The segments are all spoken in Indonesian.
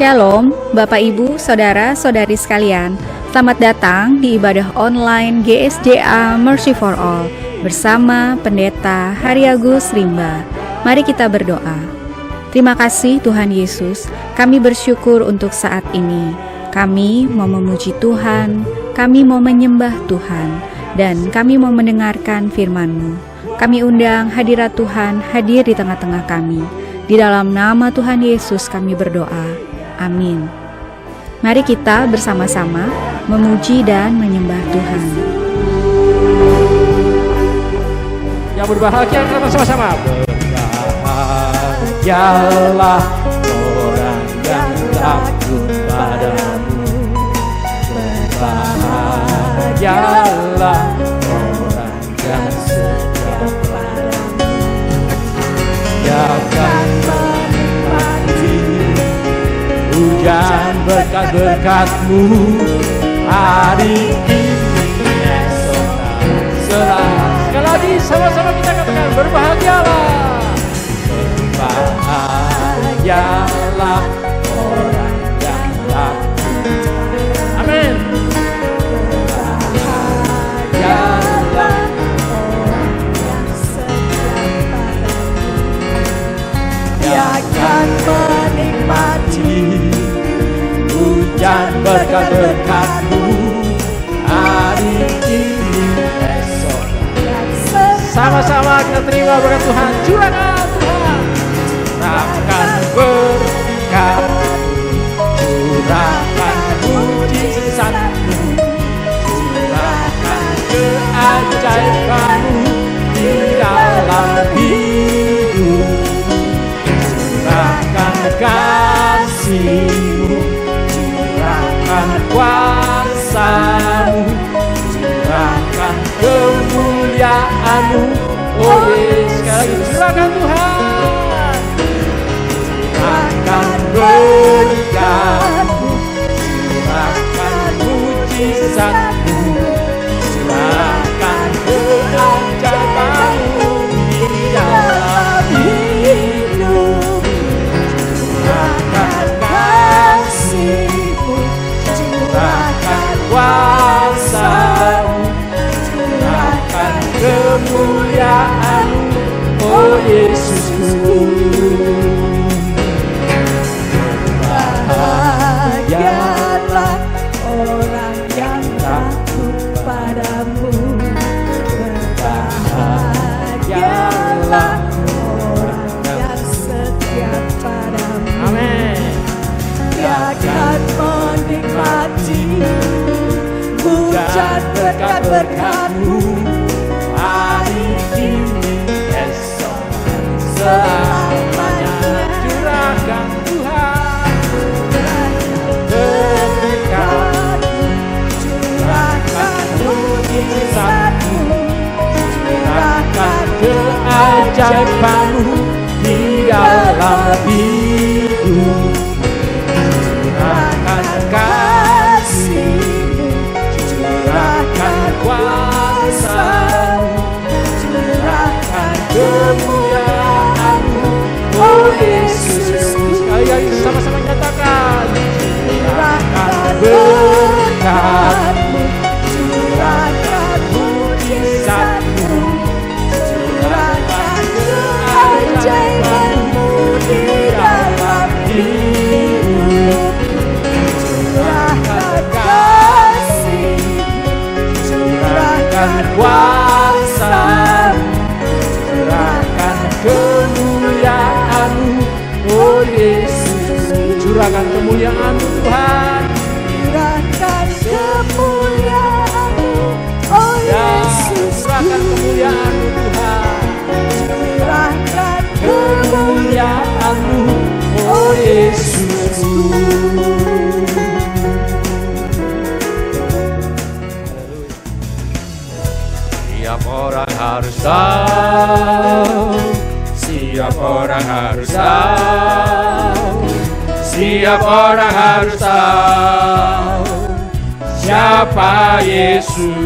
Shalom, Bapak Ibu, Saudara-saudari sekalian. Selamat datang di ibadah online GSJA Mercy for All bersama Pendeta Hariagus Rimba. Mari kita berdoa. Terima kasih Tuhan Yesus, kami bersyukur untuk saat ini. Kami mau memuji Tuhan, kami mau menyembah Tuhan, dan kami mau mendengarkan firman-Mu. Kami undang hadirat Tuhan hadir di tengah-tengah kami. Di dalam nama Tuhan Yesus kami berdoa. Amin. Mari kita bersama-sama memuji dan menyembah Tuhan. Yang berbahagia kita bersama-sama. Berbahagialah orang yang takut padamu. Berbahagialah orang yang setia padamu. Dia akan menikmati hujan berkat-berkat-Mu hari ini esok selalu. Mari sama-sama kita katakan berbahagialah. Berbahagialah orang yang takut. Amin. Berbahagialah akan menikmati hujan berkat-berkat-Mu hari ini esok. Sama-sama kita terima berkat Tuhan. Curahkan Tuhan, curahkan berkat, curahkan mujizat-Mu, curahkan keajaiban-Mu di dalam hidup. Curahkan kasih-Mu, curahkan kuasa-Mu, curahkan kemuliaan-Mu. Oh Yesus, sekali lagi curahkan Tuhan. Curahkan berkat-Mu, curahkan mujizat-Mu, curahkan keajaiban-Mu di dalam hidup. Curahkan kasih-Mu, curahkan kuasa-Mu, curahkan kemuliaan-Mu. Oh Yesusku. Berbahagialah orang yang takut padamu. Berbahagialah orang yang setia padamu. Amin. Dia akan menikmati hujan berkat-berkat-Mu hari ini esok selamanya. Curahkan Tuhan berkat-Mu, curahkan mujizat-Mu, curahkan keajaiban-Mu di dalam hidup. Curahkan kasih-Mu, curahkan kuasa-Mu, curahkan kemuliaan-Mu. Oh Yesus, sekali lagi sama-sama nyatakan. Curahkan berkat-Mu, curahkan mujizat-Mu, curahkan keajaiban-Mu di dalam hidup. Curahkan kasih-Mu, curahkan kuasa-Mu, curahkan kemuliaan-Mu. Oh Yesus, curahkan kemuliaan-Mu Tuhan. Curahkan kemuliaan-Mu, oh Yesus. Curahkan kemuliaan-Mu Tuhan. Curahkan Kemuliaan-Mu, oh Yesus. Setiap orang harus tahu, setiap orang harus tahu, setiap orang harus tahu siapa Yesus.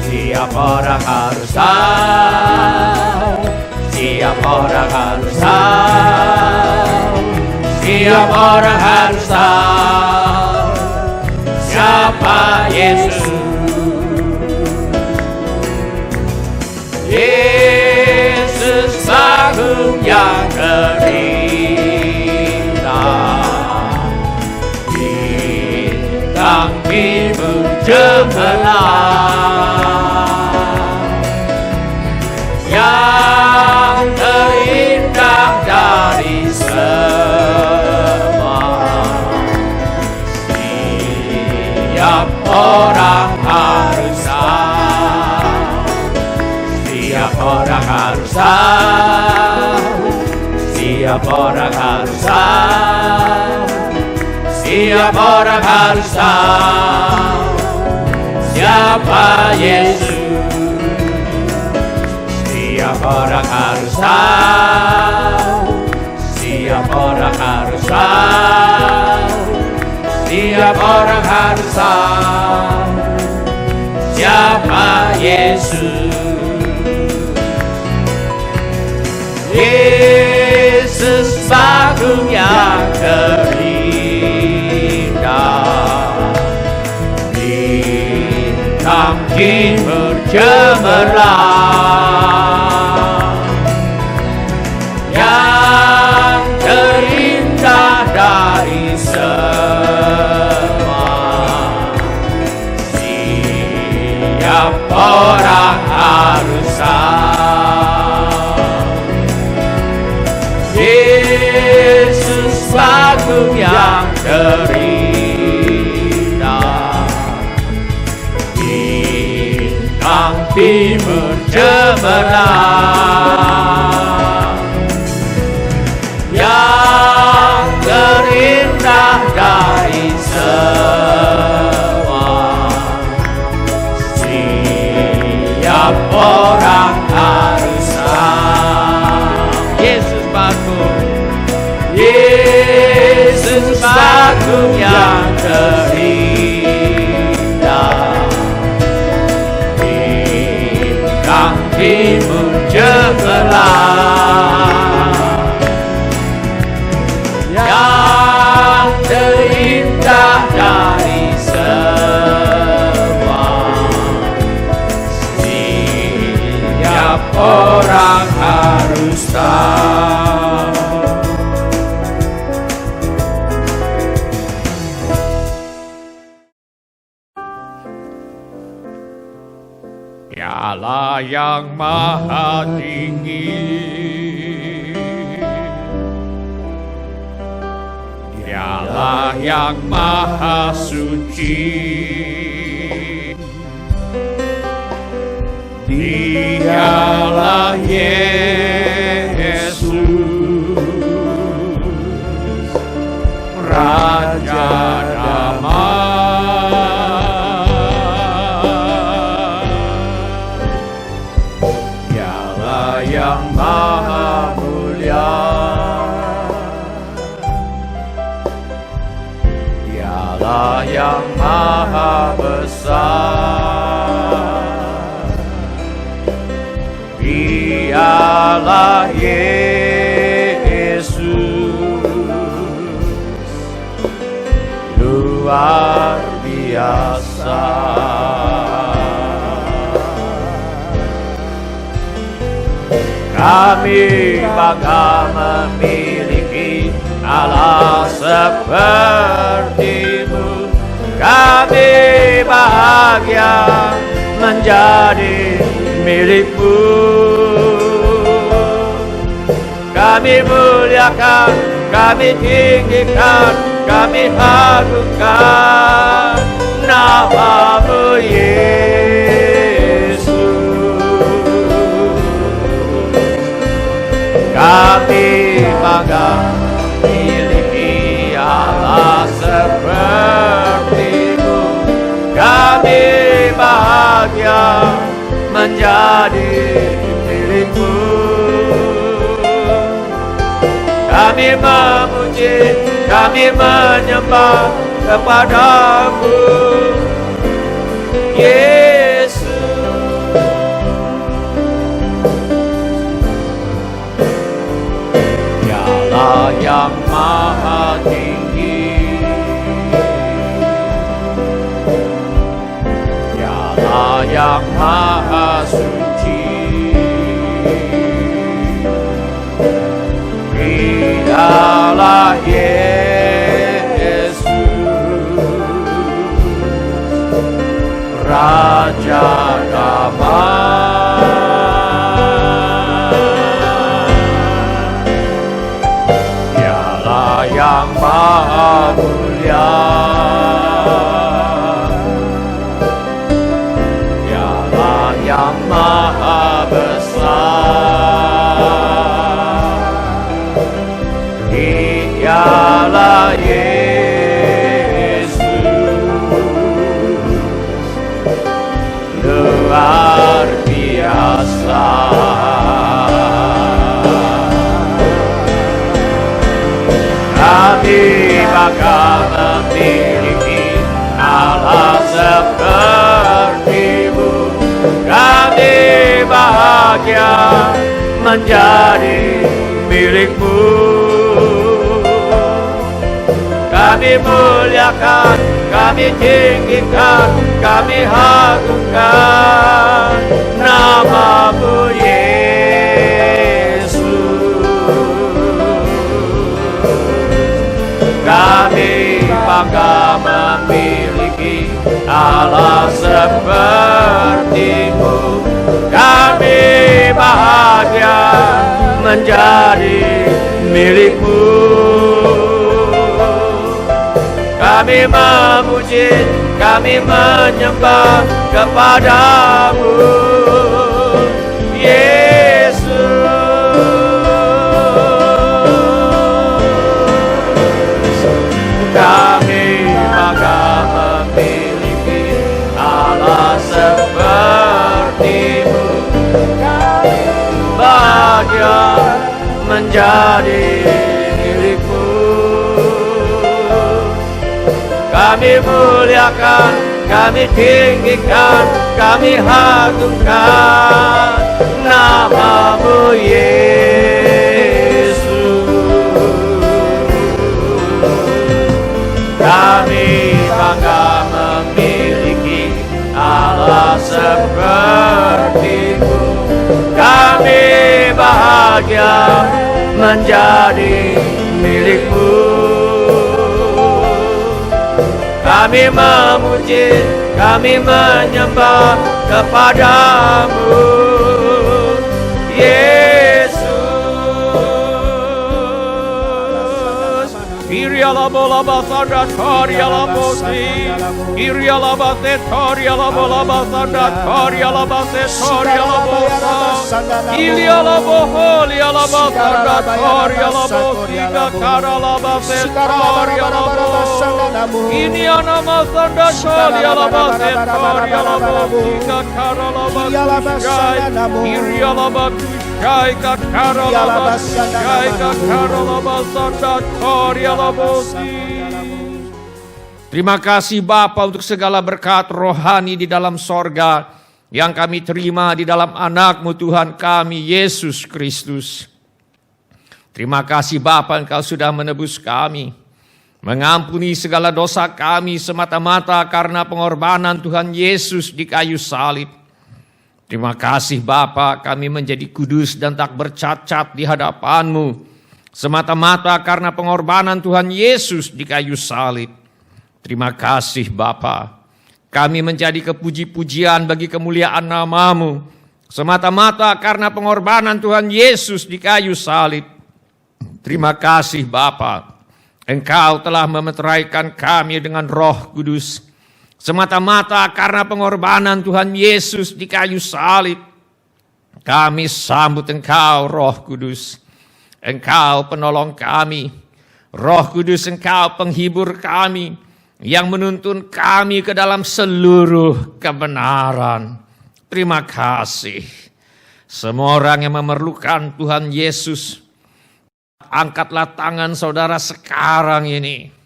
Setiap orang harus tahu, setiap orang harus tahu, setiap orang harus tahu siapa Yesus. Yesus agung yang terindah, bintang biru cemerlang, yang terindah dari semua. Setiap orang harus tahu, setiap orang harus tahu, setiap orang harus tahu, setiap orang harus tahu siapa Yesus. Setiap orang harus tahu, setiap orang harus tahu, setiap orang harus tahu siapa Yesus. Yesus Agung yang terindah, bintang timur cemerlang, yang terindah dari semua. Siap orang harus Yesus Agung yang terindah, bintang timur cemerlang, yang terindah dari semua. Siap orang harus Yesus Agung, Yesus Agung yang terindah, bintang timur cemerlang, yang terindah dari semua. Setiap orang harus tahu. Dialah yang maha tinggi, Dialah yang maha suci, Dialah Yesus, Raja damai. Yang maha mulia, Dialah yang maha besar, Dialah Yesus, luar biasa. Kami bangga memiliki Allah seperti-Mu. Kami bahagia menjadi milik-Mu. Kami muliakan, kami tinggikan, kami agungkan nama-Mu Yesus. Kami bangga miliki Allah seperti-Mu. Kami bahagia menjadi milik-Mu. Kami memuji, kami menyembah kepada-Mu Yesus. Dialah yang maha tinggi, Dialah yang maha suci, Dialah Yesus, Raja damai. Yang maha mulia, Dialah yang maha besar, Dialah Yesus, luar biasa. Kami bangga memiliki Allah seperti-Mu. bahagia menjadi milik-Mu. Kami muliakan, kami tinggikan, kami agungkan nama-Mu Yesus. Kami bangga memiliki Allah seperti-Mu. Kami bahagia menjadi milik-Mu. Kami memuji, kami menyembah kepada-Mu Yesus. Kami bangga memiliki Allah seperti-Mu. Kami bahagia menjadi milik-Mu. Kami muliakan, kami tinggikan, kami agungkan nama-Mu Yesus. Kami bangga memiliki Allah seperti-Mu. Kami bahagia menjadi milik-Mu. Kami memuji, kami menyembah kepada-Mu Yesus. Iriala bola basanda kariala bosi, iriala base kariala bola basanda kariala base kariala bosa, iliala bohol iala basanda kariala bosi karala base kariala bosa. Ini nama sanda kariala base kariala bosi karala base, iriala base Jai kakarala basi, jai kakarala basanda kariala bosi. Terima kasih Bapa untuk segala berkat rohani di dalam sorga yang kami terima di dalam anak-Mu Tuhan kami Yesus Kristus. Terima kasih Bapa, Engkau sudah menebus kami, mengampuni segala dosa kami semata-mata karena pengorbanan Tuhan Yesus di kayu salib. Terima kasih Bapa, kami menjadi kudus dan tak bercacat di hadapan-Mu semata-mata karena pengorbanan Tuhan Yesus di kayu salib. Terima kasih Bapa, kami menjadi kepuji-pujian bagi kemuliaan nama-Mu semata-mata karena pengorbanan Tuhan Yesus di kayu salib. Terima kasih Bapa, Engkau telah memeteraikan kami dengan Roh Kudus semata-mata karena pengorbanan Tuhan Yesus di kayu salib. Kami sambut Engkau Roh Kudus. Engkau penolong kami. Roh Kudus, Engkau penghibur kami yang menuntun kami ke dalam seluruh kebenaran. Terima kasih. Semua orang yang memerlukan Tuhan Yesus, angkatlah tangan saudara sekarang ini.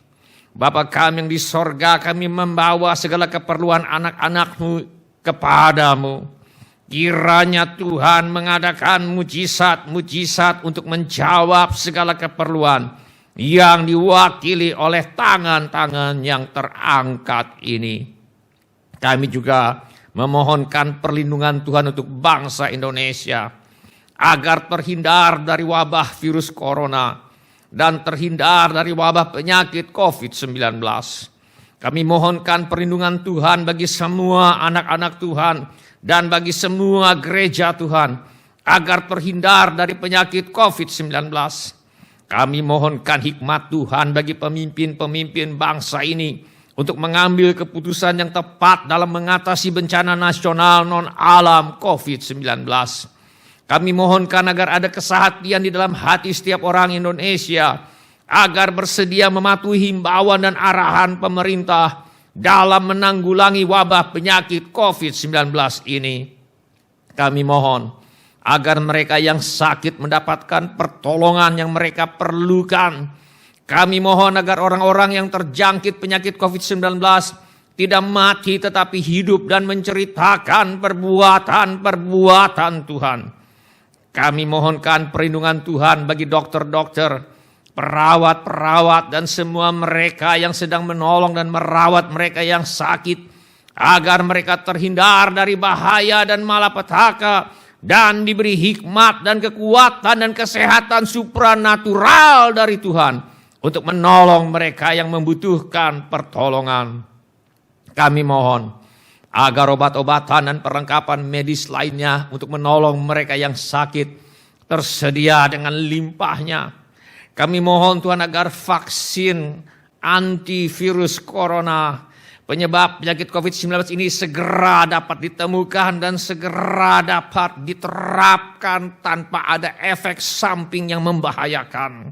Bapa kami yang di sorga, kami membawa segala keperluan anak-anak-Mu kepada-Mu. Kiranya Tuhan mengadakan mujizat-mujizat untuk menjawab segala keperluan yang diwakili oleh tangan-tangan yang terangkat ini. Kami juga memohonkan perlindungan Tuhan untuk bangsa Indonesia agar terhindar dari wabah virus corona dan terhindar dari wabah penyakit COVID-19. Kami mohonkan perlindungan Tuhan bagi semua anak-anak Tuhan dan bagi semua gereja Tuhan agar terhindar dari penyakit COVID-19. Kami mohonkan hikmat Tuhan bagi pemimpin-pemimpin bangsa ini untuk mengambil keputusan yang tepat dalam mengatasi bencana nasional non-alam COVID-19. Kami mohonkan agar ada kesehatian di dalam hati setiap orang Indonesia, agar bersedia mematuhi himbauan dan arahan pemerintah dalam menanggulangi wabah penyakit COVID-19 ini. Kami mohon agar mereka yang sakit mendapatkan pertolongan yang mereka perlukan. Kami mohon agar orang-orang yang terjangkit penyakit COVID-19 tidak mati tetapi hidup dan menceritakan perbuatan-perbuatan Tuhan. Kami mohonkan perlindungan Tuhan bagi dokter-dokter, perawat-perawat, dan semua mereka yang sedang menolong dan merawat mereka yang sakit, agar mereka terhindar dari bahaya dan malapetaka, dan diberi hikmat dan kekuatan dan kesehatan supranatural dari Tuhan untuk menolong mereka yang membutuhkan pertolongan. Kami mohon agar obat-obatan dan perlengkapan medis lainnya untuk menolong mereka yang sakit tersedia dengan limpahnya. Kami mohon Tuhan agar vaksin antivirus corona, penyebab penyakit COVID-19 ini segera dapat ditemukan dan segera dapat diterapkan tanpa ada efek samping yang membahayakan.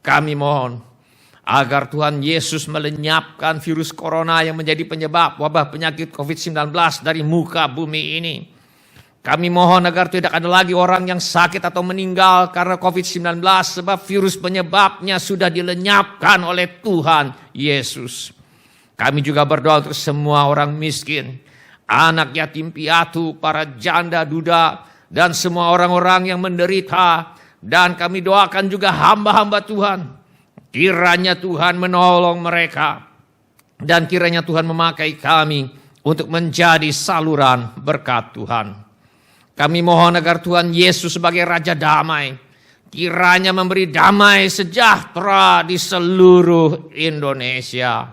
Kami mohon agar Tuhan Yesus melenyapkan virus corona yang menjadi penyebab wabah penyakit COVID-19 dari muka bumi ini. Kami mohon agar tidak ada lagi orang yang sakit atau meninggal karena COVID-19 sebab virus penyebabnya sudah dilenyapkan oleh Tuhan Yesus. Kami juga berdoa untuk semua orang miskin, anak yatim piatu, para janda duda, dan semua orang-orang yang menderita. Dan kami doakan juga hamba-hamba Tuhan. Kiranya Tuhan menolong mereka. Dan kiranya Tuhan memakai kami untuk menjadi saluran berkat Tuhan. Kami mohon agar Tuhan Yesus sebagai Raja Damai, kiranya memberi damai sejahtera di seluruh Indonesia.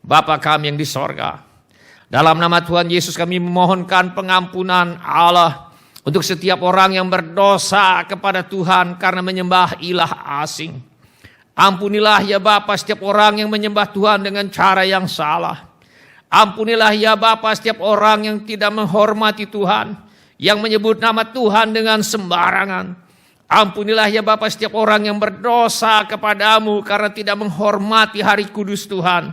Bapa kami yang di sorga, dalam nama Tuhan Yesus kami memohonkan pengampunan Allah untuk setiap orang yang berdosa kepada Tuhan karena menyembah ilah asing. Ampunilah ya Bapa setiap orang yang menyembah Tuhan dengan cara yang salah. Ampunilah ya Bapa setiap orang yang tidak menghormati Tuhan, yang menyebut nama Tuhan dengan sembarangan. Ampunilah ya Bapa setiap orang yang berdosa kepadamu karena tidak menghormati hari kudus Tuhan.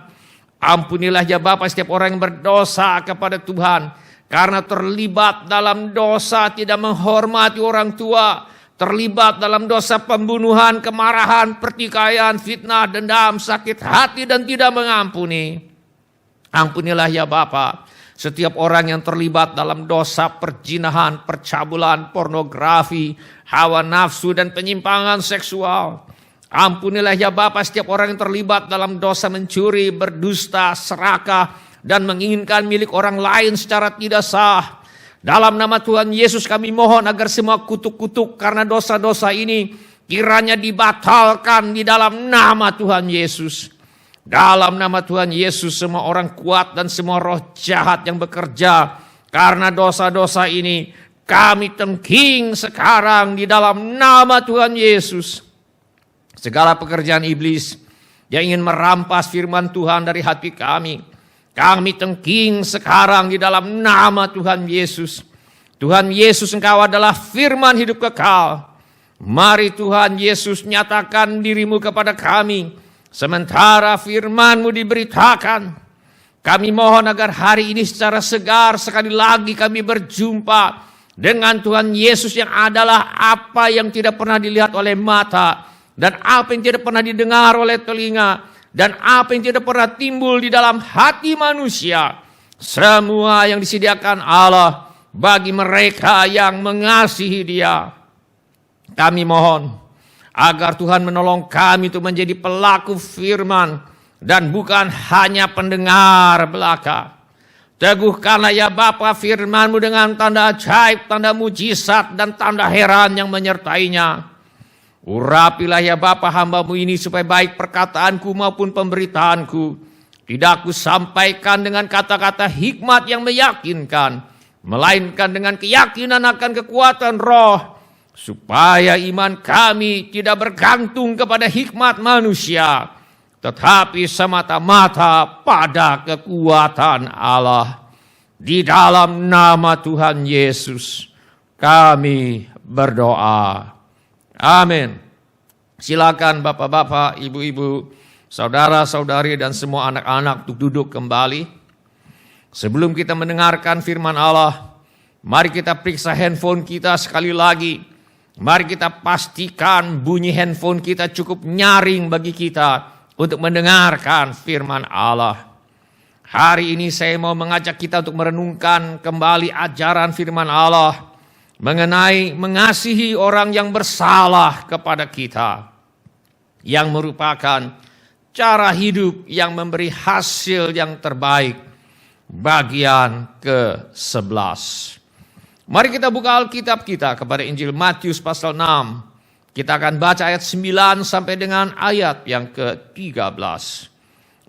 Ampunilah ya Bapa setiap orang yang berdosa kepada Tuhan karena terlibat dalam dosa tidak menghormati orang tua, terlibat dalam dosa pembunuhan, kemarahan, pertikaian, fitnah, dendam, sakit hati, dan tidak mengampuni. Ampunilah ya Bapa setiap orang yang terlibat dalam dosa perzinahan, percabulan, pornografi, hawa nafsu, dan penyimpangan seksual. Ampunilah ya Bapa setiap orang yang terlibat dalam dosa mencuri, berdusta, serakah, dan menginginkan milik orang lain secara tidak sah. Dalam nama Tuhan Yesus kami mohon agar semua kutuk-kutuk karena dosa-dosa ini kiranya dibatalkan di dalam nama Tuhan Yesus. Dalam nama Tuhan Yesus semua orang kuat dan semua roh jahat yang bekerja karena dosa-dosa ini kami tengking sekarang di dalam nama Tuhan Yesus. Segala pekerjaan iblis yang ingin merampas firman Tuhan dari hati kami tengking sekarang di dalam nama Tuhan Yesus. Tuhan Yesus, Engkau adalah firman hidup kekal. Mari Tuhan Yesus nyatakan dirimu kepada kami. Sementara firman-Mu diberitakan. Kami mohon agar hari ini secara segar sekali lagi kami berjumpa dengan Tuhan Yesus yang adalah apa yang tidak pernah dilihat oleh mata. Dan apa yang tidak pernah didengar oleh telinga. Dan apa yang tidak pernah timbul di dalam hati manusia. Semua yang disediakan Allah bagi mereka yang mengasihi Dia. Kami mohon agar Tuhan menolong kami untuk menjadi pelaku firman dan bukan hanya pendengar belaka. Teguhkanlah ya Bapa firman-Mu dengan tanda ajaib, tanda mujizat, dan tanda heran yang menyertainya. Urapilah ya Bapa hamba-Mu ini supaya baik perkataanku maupun pemberitaanku tidak aku sampaikan dengan kata-kata hikmat yang meyakinkan, melainkan dengan keyakinan akan kekuatan roh, supaya iman kami tidak bergantung kepada hikmat manusia, tetapi semata-mata pada kekuatan Allah. Di dalam nama Tuhan Yesus kami berdoa. Amin. Silakan bapak-bapak, ibu-ibu, saudara-saudari, dan semua anak-anak untuk duduk kembali. Sebelum kita mendengarkan firman Allah, mari kita periksa handphone kita sekali lagi. Mari kita pastikan bunyi handphone kita cukup nyaring bagi kita untuk mendengarkan firman Allah. Hari ini saya mau mengajak kita untuk merenungkan kembali ajaran firman Allah mengenai mengasihi orang yang bersalah kepada kita, yang merupakan cara hidup yang memberi hasil yang terbaik, bagian ke-11. Mari kita buka Alkitab kita kepada Injil Matius pasal 6. Kita akan baca ayat 9 sampai dengan ayat yang ke-13.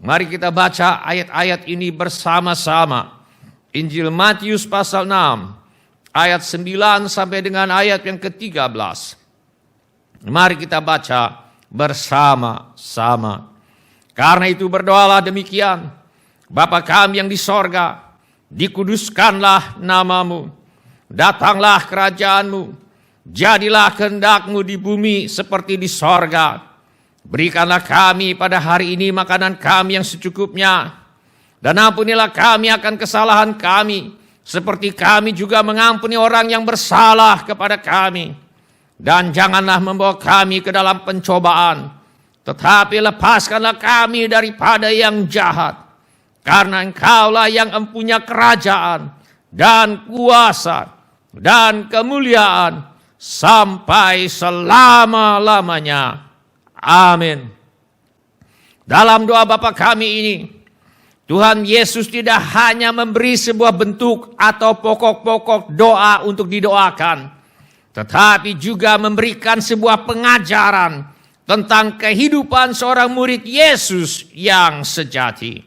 Mari kita baca ayat-ayat ini bersama-sama. Injil Matius pasal 6, ayat 9 sampai dengan ayat yang ke-13. Mari kita baca bersama-sama. Karena itu berdoalah demikian, Bapa kami yang di sorga, dikuduskanlah namamu, datanglah kerajaanmu, jadilah kehendak-Mu di bumi seperti di sorga. Berikanlah kami pada hari ini makanan kami yang secukupnya, dan ampunilah kami akan kesalahan kami, seperti kami juga mengampuni orang yang bersalah kepada kami. Dan janganlah membawa kami ke dalam pencobaan, tetapi lepaskanlah kami daripada yang jahat. Karena Engkaulah yang empunya kerajaan dan kuasa dan kemuliaan sampai selama-lamanya. Amin. Dalam doa Bapa kami ini, Tuhan Yesus tidak hanya memberi sebuah bentuk atau pokok-pokok doa untuk didoakan, tetapi juga memberikan sebuah pengajaran tentang kehidupan seorang murid Yesus yang sejati.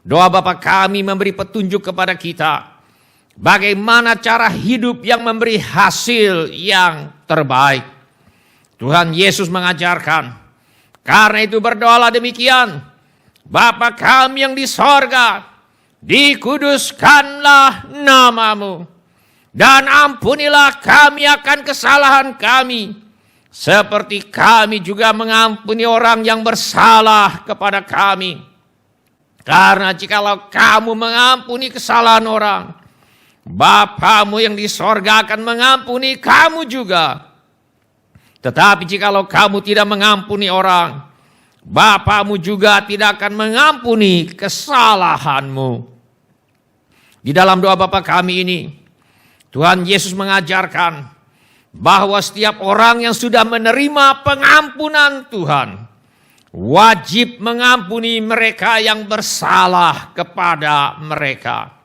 Doa Bapa kami memberi petunjuk kepada kita bagaimana cara hidup yang memberi hasil yang terbaik. Tuhan Yesus mengajarkan, karena itu berdoalah demikian, Bapa kami yang di sorga, dikuduskanlah namamu, dan ampunilah kami akan kesalahan kami, seperti kami juga mengampuni orang yang bersalah kepada kami. Karena jikalau kamu mengampuni kesalahan orang, Bapamu yang di sorga akan mengampuni kamu juga. Tetapi jikalau kamu tidak mengampuni orang, Bapamu juga tidak akan mengampuni kesalahanmu. Di dalam doa Bapa kami ini, Tuhan Yesus mengajarkan bahwa setiap orang yang sudah menerima pengampunan Tuhan wajib mengampuni mereka yang bersalah kepada mereka.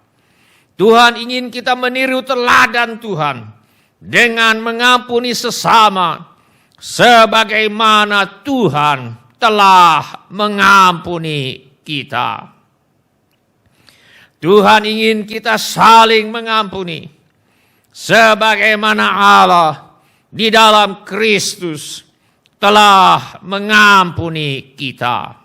Tuhan ingin kita meniru teladan Tuhan dengan mengampuni sesama sebagaimana Tuhan telah mengampuni kita. Tuhan ingin kita saling mengampuni sebagaimana Allah di dalam Kristus telah mengampuni kita.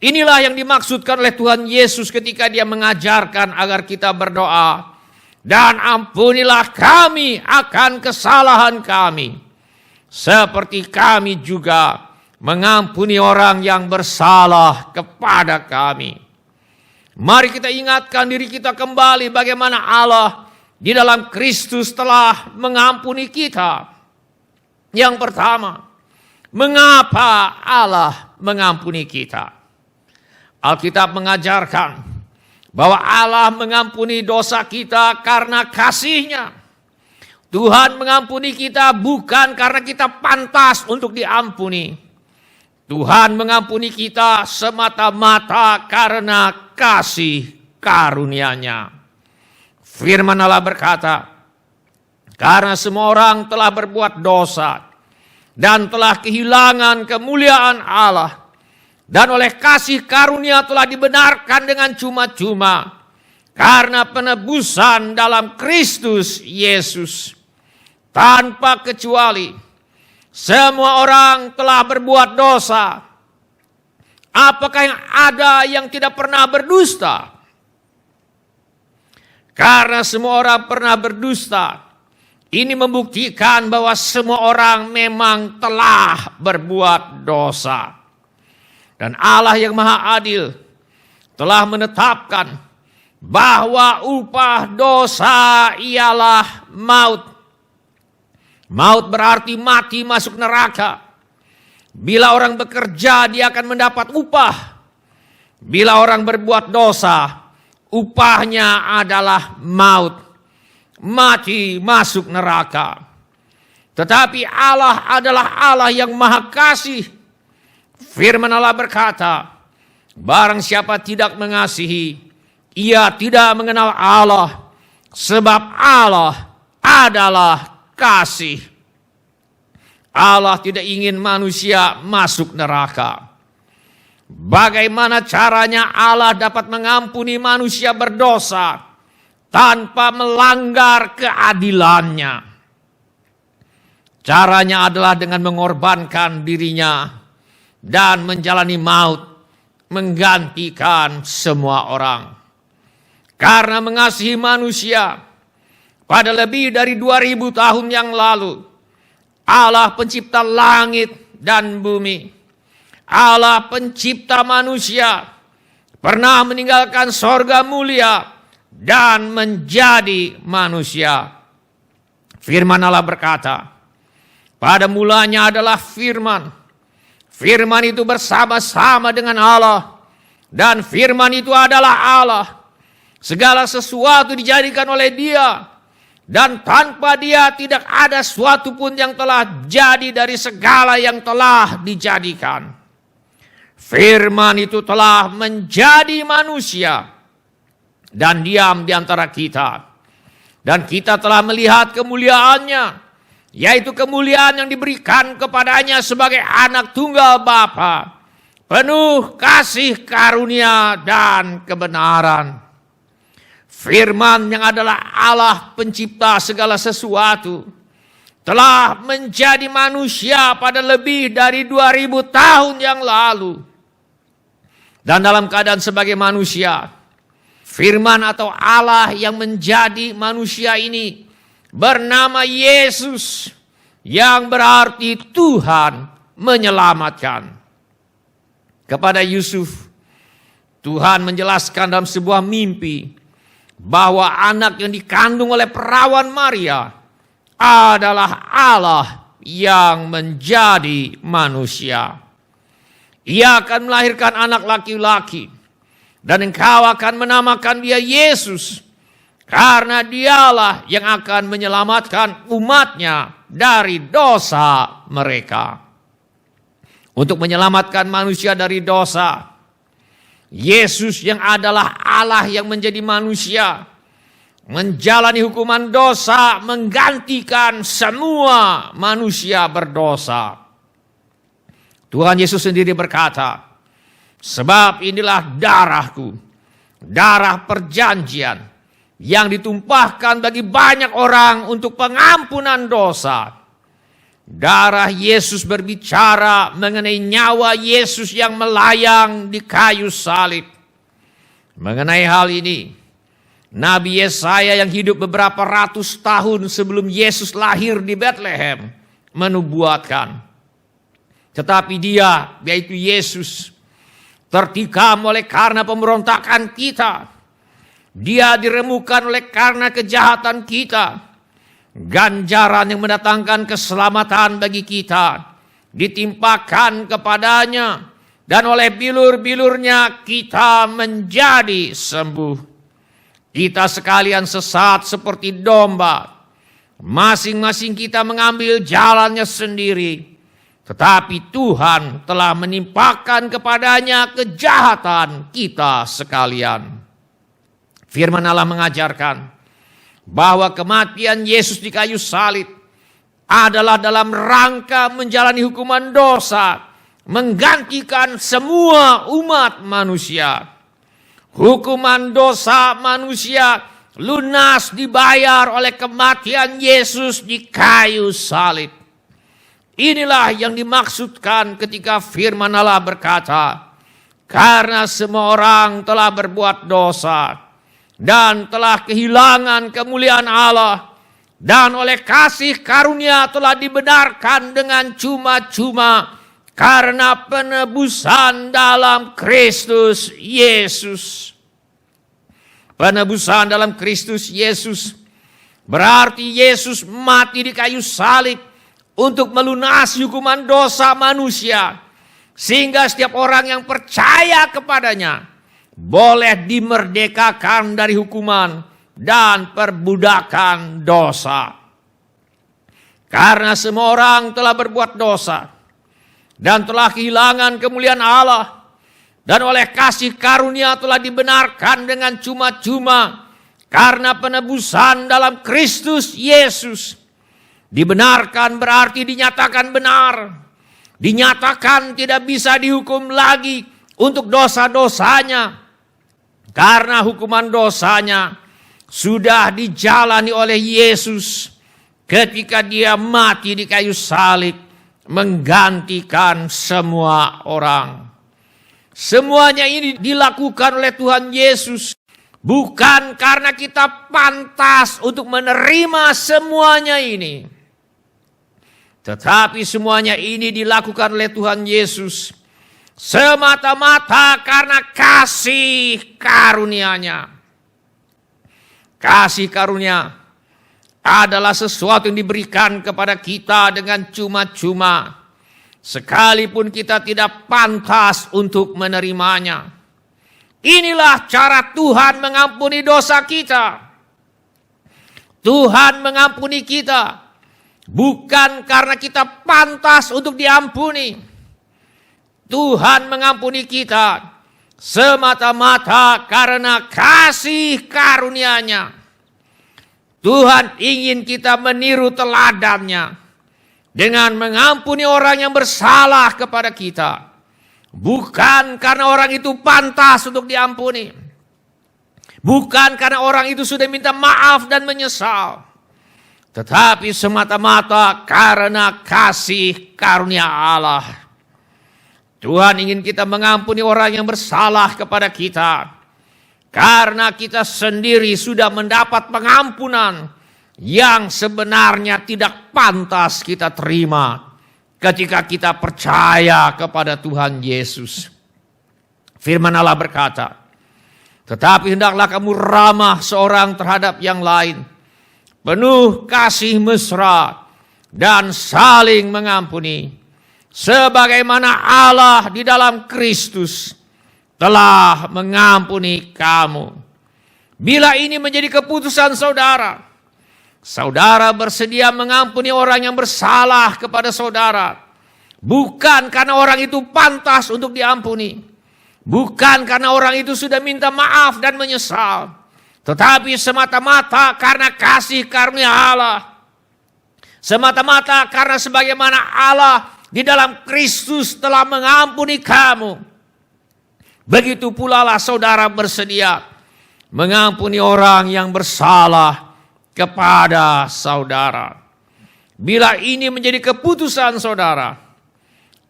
Inilah yang dimaksudkan oleh Tuhan Yesus ketika Dia mengajarkan agar kita berdoa, dan ampunilah kami akan kesalahan kami, seperti kami juga mengampuni orang yang bersalah kepada kami. Mari kita ingatkan diri kita kembali bagaimana Allah di dalam Kristus telah mengampuni kita. Yang pertama, mengapa Allah mengampuni kita? Alkitab mengajarkan bahwa Allah mengampuni dosa kita karena kasih-Nya. Tuhan mengampuni kita bukan karena kita pantas untuk diampuni. Tuhan mengampuni kita semata-mata karena kasih karunia-Nya. Firman Allah berkata, karena semua orang telah berbuat dosa dan telah kehilangan kemuliaan Allah, dan oleh kasih karunia telah dibenarkan dengan cuma-cuma karena penebusan dalam Kristus Yesus. Tanpa kecuali, semua orang telah berbuat dosa. Apakah yang ada yang tidak pernah berdusta? Karena semua orang pernah berdusta, ini membuktikan bahwa semua orang memang telah berbuat dosa. Dan Allah yang Maha Adil telah menetapkan bahwa upah dosa ialah maut. Maut berarti mati, masuk neraka. Bila orang bekerja, dia akan mendapat upah. Bila orang berbuat dosa, upahnya adalah maut. mati, masuk neraka. Tetapi Allah adalah Allah yang maha kasih. Firman Allah berkata, barang siapa tidak mengasihi, ia tidak mengenal Allah, sebab Allah adalah kasih. Allah tidak ingin manusia masuk neraka. Bagaimana caranya Allah dapat mengampuni manusia berdosa tanpa melanggar keadilannya? Caranya adalah dengan mengorbankan dirinya dan menjalani maut, menggantikan semua orang. Karena mengasihi manusia, pada lebih dari 2000 tahun yang lalu, Allah pencipta langit dan bumi, Allah pencipta manusia, pernah meninggalkan sorga mulia dan menjadi manusia. Firman Allah berkata, pada mulanya adalah firman. Firman itu bersama-sama dengan Allah. Dan firman itu adalah Allah. Segala sesuatu dijadikan oleh Dia. Dan tanpa Dia tidak ada sesuatu pun yang telah jadi dari segala yang telah dijadikan. Firman itu telah menjadi manusia dan diam di antara kita. Dan kita telah melihat kemuliaannya, yaitu kemuliaan yang diberikan kepadanya sebagai anak tunggal Bapa, penuh kasih karunia dan kebenaran. Firman yang adalah Allah pencipta segala sesuatu telah menjadi manusia pada lebih dari 2000 tahun yang lalu. Dan dalam keadaan sebagai manusia, firman atau Allah yang menjadi manusia ini bernama Yesus, yang berarti Tuhan menyelamatkan. Kepada Yusuf, Tuhan menjelaskan dalam sebuah mimpi bahwa anak yang dikandung oleh perawan Maria adalah Allah yang menjadi manusia. Ia akan melahirkan anak laki-laki, dan engkau akan menamakan dia Yesus, karena dialah yang akan menyelamatkan umatnya dari dosa mereka. Untuk menyelamatkan manusia dari dosa, Yesus yang adalah Allah yang menjadi manusia, menjalani hukuman dosa, menggantikan semua manusia berdosa. Tuhan Yesus sendiri berkata, sebab inilah darahku, darah perjanjian, yang ditumpahkan bagi banyak orang untuk pengampunan dosa. Darah Yesus berbicara mengenai nyawa Yesus yang melayang di kayu salib. Mengenai hal ini, Nabi Yesaya yang hidup beberapa ratus tahun sebelum Yesus lahir di Bethlehem menubuatkan. Tetapi dia, yaitu Yesus, tertikam oleh karena pemberontakan kita. Dia diremukkan oleh karena kejahatan kita. Ganjaran yang mendatangkan keselamatan bagi kita ditimpakan kepadanya, dan oleh bilur-bilurnya kita menjadi sembuh. Kita sekalian sesat seperti domba, masing-masing kita mengambil jalannya sendiri, tetapi Tuhan telah menimpakan kepadanya kejahatan kita sekalian. Firman Allah mengajarkan bahwa kematian Yesus di kayu salib adalah dalam rangka menjalani hukuman dosa, menggantikan semua umat manusia. Hukuman dosa manusia lunas dibayar oleh kematian Yesus di kayu salib. Inilah yang dimaksudkan ketika firman Allah berkata, karena semua orang telah berbuat dosa dan telah kehilangan kemuliaan Allah, dan oleh kasih karunia telah dibenarkan dengan cuma-cuma karena penebusan dalam Kristus Yesus. Penebusan dalam Kristus Yesus berarti Yesus mati di kayu salib untuk melunasi hukuman dosa manusia, sehingga setiap orang yang percaya kepadanya boleh dimerdekakan dari hukuman dan perbudakan dosa. Karena semua orang telah berbuat dosa dan telah kehilangan kemuliaan Allah, dan oleh kasih karunia telah dibenarkan dengan cuma-cuma karena penebusan dalam Kristus Yesus. Dibenarkan berarti dinyatakan benar, dinyatakan tidak bisa dihukum lagi untuk dosa-dosanya, karena hukuman dosanya sudah dijalani oleh Yesus ketika dia mati di kayu salib menggantikan semua orang. Semuanya ini dilakukan oleh Tuhan Yesus bukan karena kita pantas untuk menerima semuanya ini, tetapi semuanya ini dilakukan oleh Tuhan Yesus semata-mata karena kasih karunia-Nya. Kasih karunia adalah sesuatu yang diberikan kepada kita dengan cuma-cuma, sekalipun kita tidak pantas untuk menerimanya. Inilah cara Tuhan mengampuni dosa kita. Tuhan mengampuni kita bukan karena kita pantas untuk diampuni. Tuhan mengampuni kita semata-mata karena kasih karunia-Nya. Tuhan ingin kita meniru teladannya dengan mengampuni orang yang bersalah kepada kita. Bukan karena orang itu pantas untuk diampuni. Bukan karena orang itu sudah minta maaf dan menyesal. Tetapi semata-mata karena kasih karunia Allah. Tuhan ingin kita mengampuni orang yang bersalah kepada kita. Karena kita sendiri sudah mendapat pengampunan yang sebenarnya tidak pantas kita terima ketika kita percaya kepada Tuhan Yesus. Firman Allah berkata, tetapi hendaklah kamu ramah seorang terhadap yang lain, penuh kasih mesra dan saling mengampuni, sebagaimana Allah di dalam Kristus telah mengampuni kamu. Bila ini menjadi keputusan saudara, saudara bersedia mengampuni orang yang bersalah kepada saudara, bukan karena orang itu pantas untuk diampuni, bukan karena orang itu sudah minta maaf dan menyesal, tetapi semata-mata karena kasih karunia Allah, semata-mata karena sebagaimana Allah di dalam Kristus telah mengampuni kamu. Begitu pula lah saudara bersedia mengampuni orang yang bersalah kepada saudara. Bila ini menjadi keputusan saudara,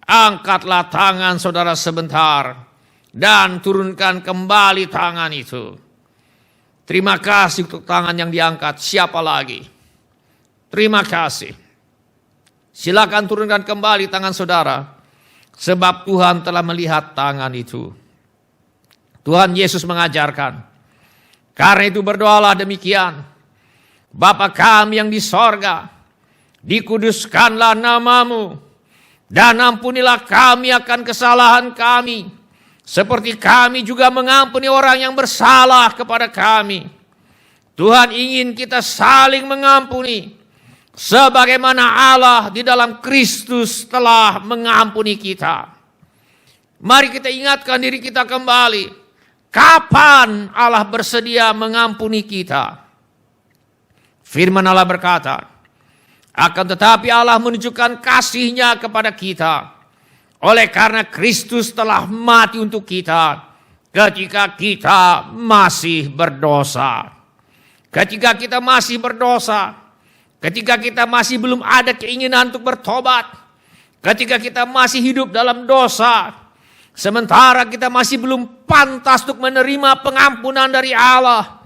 angkatlah tangan saudara sebentar dan turunkan kembali tangan itu. Terima kasih untuk tangan yang diangkat. Siapa lagi? Terima kasih. Silakan turunkan kembali tangan saudara, sebab Tuhan telah melihat tangan itu. Tuhan Yesus mengajarkan, karena itu berdoalah demikian, Bapa kami yang di sorga, dikuduskanlah namamu, dan ampunilah kami akan kesalahan kami, seperti kami juga mengampuni orang yang bersalah kepada kami. Tuhan ingin kita saling mengampuni, sebagaimana Allah di dalam Kristus telah mengampuni kita. Mari kita ingatkan diri kita kembali. Kapan Allah bersedia mengampuni kita? Firman Allah berkata, akan tetapi Allah menunjukkan kasih-Nya kepada kita, oleh karena Kristus telah mati untuk kita, ketika kita masih berdosa. Ketika kita masih berdosa, ketika kita masih belum ada keinginan untuk bertobat, ketika kita masih hidup dalam dosa, sementara kita masih belum pantas untuk menerima pengampunan dari Allah,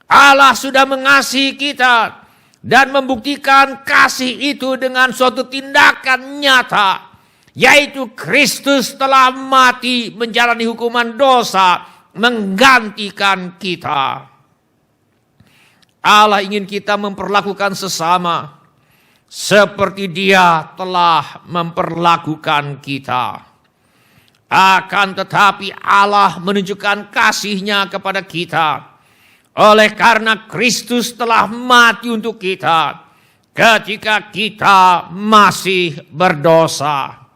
Allah sudah mengasihi kita dan membuktikan kasih itu dengan suatu tindakan nyata, yaitu Kristus telah mati menjalani hukuman dosa menggantikan kita. Allah ingin kita memperlakukan sesama seperti Dia telah memperlakukan kita. Akan tetapi Allah menunjukkan kasih-Nya kepada kita Oleh karena Kristus telah mati untuk kita ketika kita masih berdosa.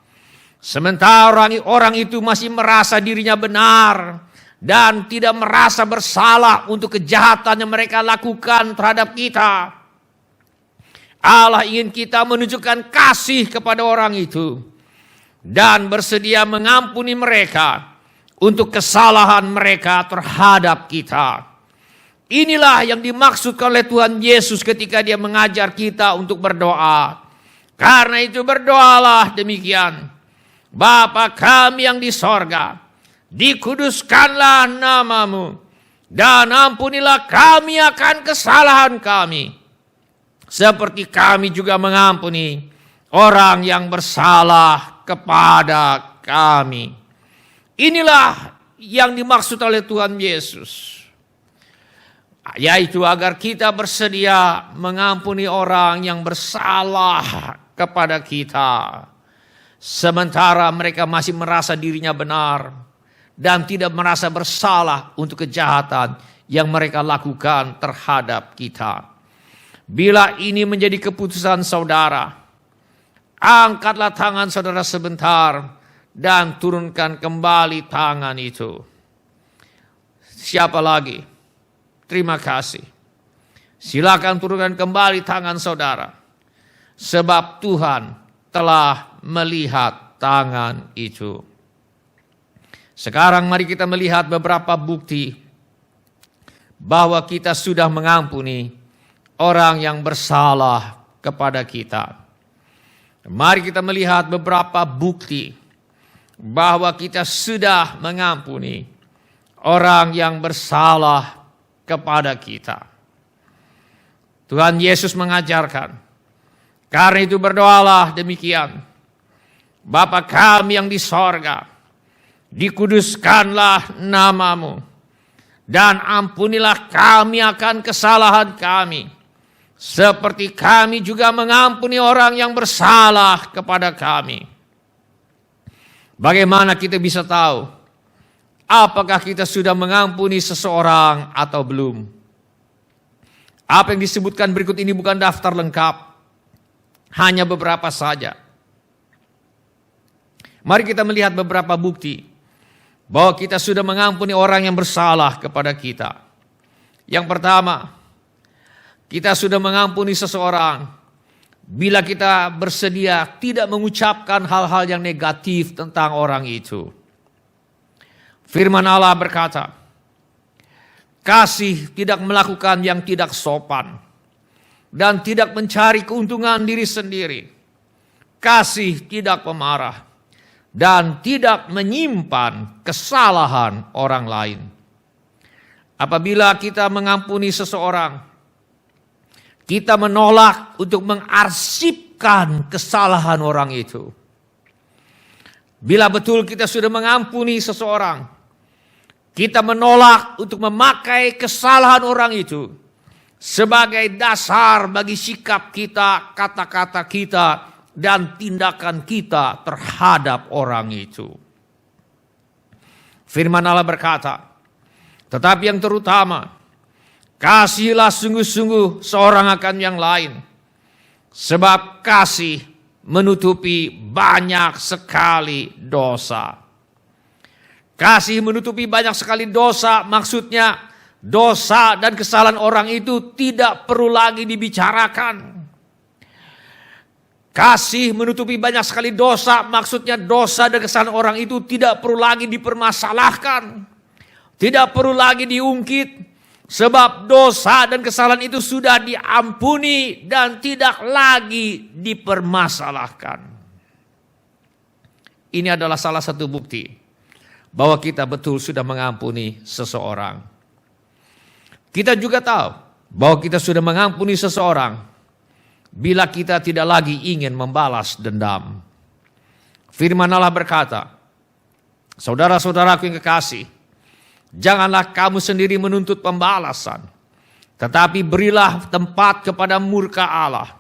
Sementara orang itu masih merasa dirinya benar dan tidak merasa bersalah untuk kejahatan yang mereka lakukan terhadap kita. Allah ingin kita menunjukkan kasih kepada orang itu dan bersedia mengampuni mereka untuk kesalahan mereka terhadap kita. Inilah yang dimaksudkan oleh Tuhan Yesus ketika dia mengajar kita untuk berdoa. Karena itu berdoalah demikian. Bapa kami yang di sorga, dikuduskanlah namamu, dan ampunilah kami akan kesalahan kami, seperti kami juga mengampuni orang yang bersalah kepada kami. Inilah yang dimaksud oleh Tuhan Yesus, yaitu agar kita bersedia mengampuni orang yang bersalah kepada kita, sementara mereka masih merasa dirinya benar dan tidak merasa bersalah untuk kejahatan yang mereka lakukan terhadap kita. Bila ini menjadi keputusan saudara, angkatlah tangan saudara sebentar dan turunkan kembali tangan itu. Siapa lagi? Terima kasih. Silakan turunkan kembali tangan saudara, sebab Tuhan telah melihat tangan itu. Sekarang mari kita melihat beberapa bukti bahwa kita sudah mengampuni orang yang bersalah kepada kita. Mari kita melihat beberapa bukti bahwa kita sudah mengampuni orang yang bersalah kepada kita. Tuhan Yesus mengajarkan, karena itu berdoalah demikian. Bapa kami yang di sorga, dikuduskanlah namamu, dan ampunilah kami akan kesalahan kami, seperti kami juga mengampuni orang yang bersalah kepada kami. Bagaimana kita bisa tahu apakah kita sudah mengampuni seseorang atau belum? Apa yang disebutkan berikut ini bukan daftar lengkap, hanya beberapa saja. Mari kita melihat beberapa bukti bahwa kita sudah mengampuni orang yang bersalah kepada kita. Yang pertama, kita sudah mengampuni seseorang bila kita bersedia tidak mengucapkan hal-hal yang negatif tentang orang itu. Firman Allah berkata, kasih tidak melakukan yang tidak sopan dan tidak mencari keuntungan diri sendiri. Kasih tidak pemarah dan tidak menyimpan kesalahan orang lain. Apabila kita mengampuni seseorang, kita menolak untuk mengarsipkan kesalahan orang itu. Bila betul kita sudah mengampuni seseorang, kita menolak untuk memakai kesalahan orang itu sebagai dasar bagi sikap kita, kata-kata kita, dan tindakan kita terhadap orang itu. Firman Allah berkata, tetapi yang terutama, kasihilah sungguh-sungguh seorang akan yang lain, sebab kasih menutupi banyak sekali dosa. Kasih menutupi banyak sekali dosa, maksudnya dosa dan kesalahan orang itu tidak perlu lagi dibicarakan. Kasih menutupi banyak sekali dosa, maksudnya dosa dan kesalahan orang itu tidak perlu lagi dipermasalahkan. Tidak perlu lagi diungkit, sebab dosa dan kesalahan itu sudah diampuni dan tidak lagi dipermasalahkan. Ini adalah salah satu bukti bahwa kita betul sudah mengampuni seseorang. Kita juga tahu bahwa kita sudah mengampuni seseorang bila kita tidak lagi ingin membalas dendam. Firman Allah berkata, saudara-saudaraku yang kekasih, janganlah kamu sendiri menuntut pembalasan, tetapi berilah tempat kepada murka Allah.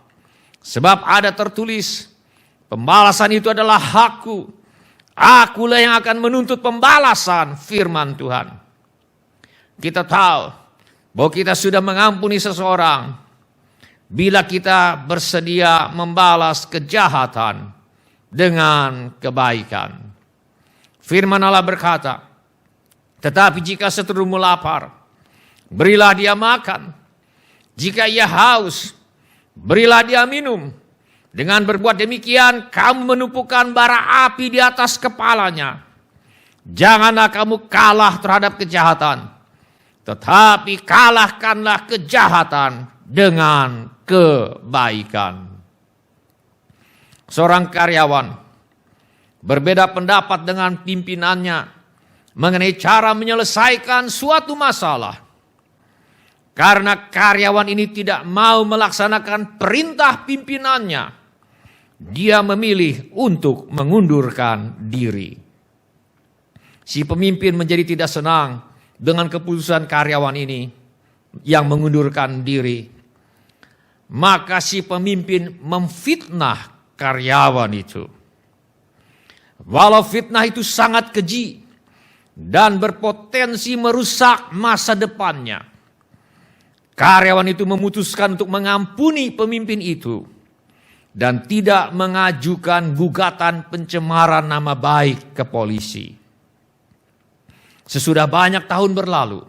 Sebab ada tertulis, pembalasan itu adalah hakku. Akulah yang akan menuntut pembalasan, firman Tuhan. Kita tahu bahwa kita sudah mengampuni seseorang bila kita bersedia membalas kejahatan dengan kebaikan. Firman Allah berkata, tetapi jika seterumu lapar, berilah dia makan. Jika ia haus, berilah dia minum. Dengan berbuat demikian, kamu menumpukan bara api di atas kepalanya. Janganlah kamu kalah terhadap kejahatan, tetapi kalahkanlah kejahatan dengan kebaikan. Seorang karyawan berbeda pendapat dengan pimpinannya mengenai cara menyelesaikan suatu masalah. Karena karyawan ini tidak mau melaksanakan perintah pimpinannya, dia memilih untuk mengundurkan diri. Si pemimpin menjadi tidak senang dengan keputusan karyawan ini yang mengundurkan diri. Maka si pemimpin memfitnah karyawan itu. Walau fitnah itu sangat keji dan berpotensi merusak masa depannya, karyawan itu memutuskan untuk mengampuni pemimpin itu dan tidak mengajukan gugatan pencemaran nama baik ke polisi. Sesudah banyak tahun berlalu,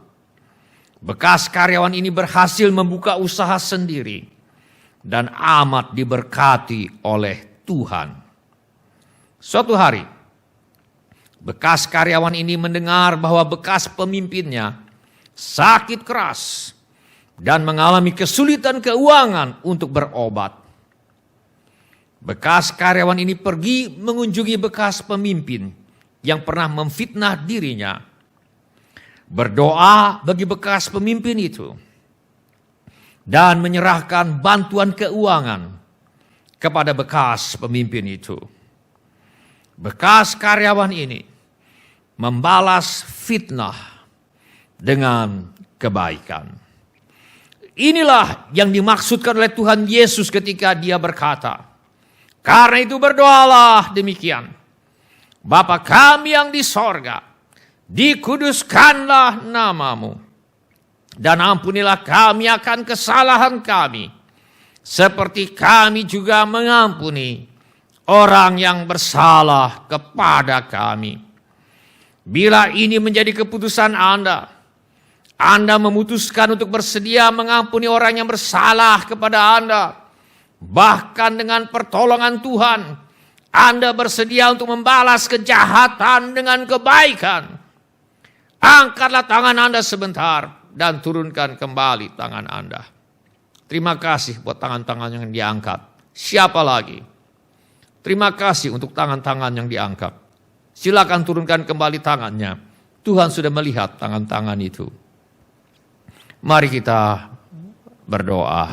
bekas karyawan ini berhasil membuka usaha sendiri dan amat diberkati oleh Tuhan. Suatu hari, bekas karyawan ini mendengar bahwa bekas pemimpinnya sakit keras dan mengalami kesulitan keuangan untuk berobat. Bekas karyawan ini pergi mengunjungi bekas pemimpin yang pernah memfitnah dirinya, berdoa bagi bekas pemimpin itu, dan menyerahkan bantuan keuangan kepada bekas pemimpin itu. Bekas karyawan ini membalas fitnah dengan kebaikan. Inilah yang dimaksudkan oleh Tuhan Yesus ketika dia berkata, karena itu berdoalah demikian, Bapa kami yang di sorga, dikuduskanlah namamu, dan ampunilah kami akan kesalahan kami, seperti kami juga mengampuni orang yang bersalah kepada kami. Bila ini menjadi keputusan Anda memutuskan untuk bersedia mengampuni orang yang bersalah kepada Anda, bahkan dengan pertolongan Tuhan, Anda bersedia untuk membalas kejahatan dengan kebaikan. Angkatlah tangan Anda sebentar dan turunkan kembali tangan Anda. Terima kasih buat tangan-tangan yang diangkat. Siapa lagi? Terima kasih untuk tangan-tangan yang diangkat. Silakan turunkan kembali tangannya. Tuhan sudah melihat tangan-tangan itu. Mari kita berdoa.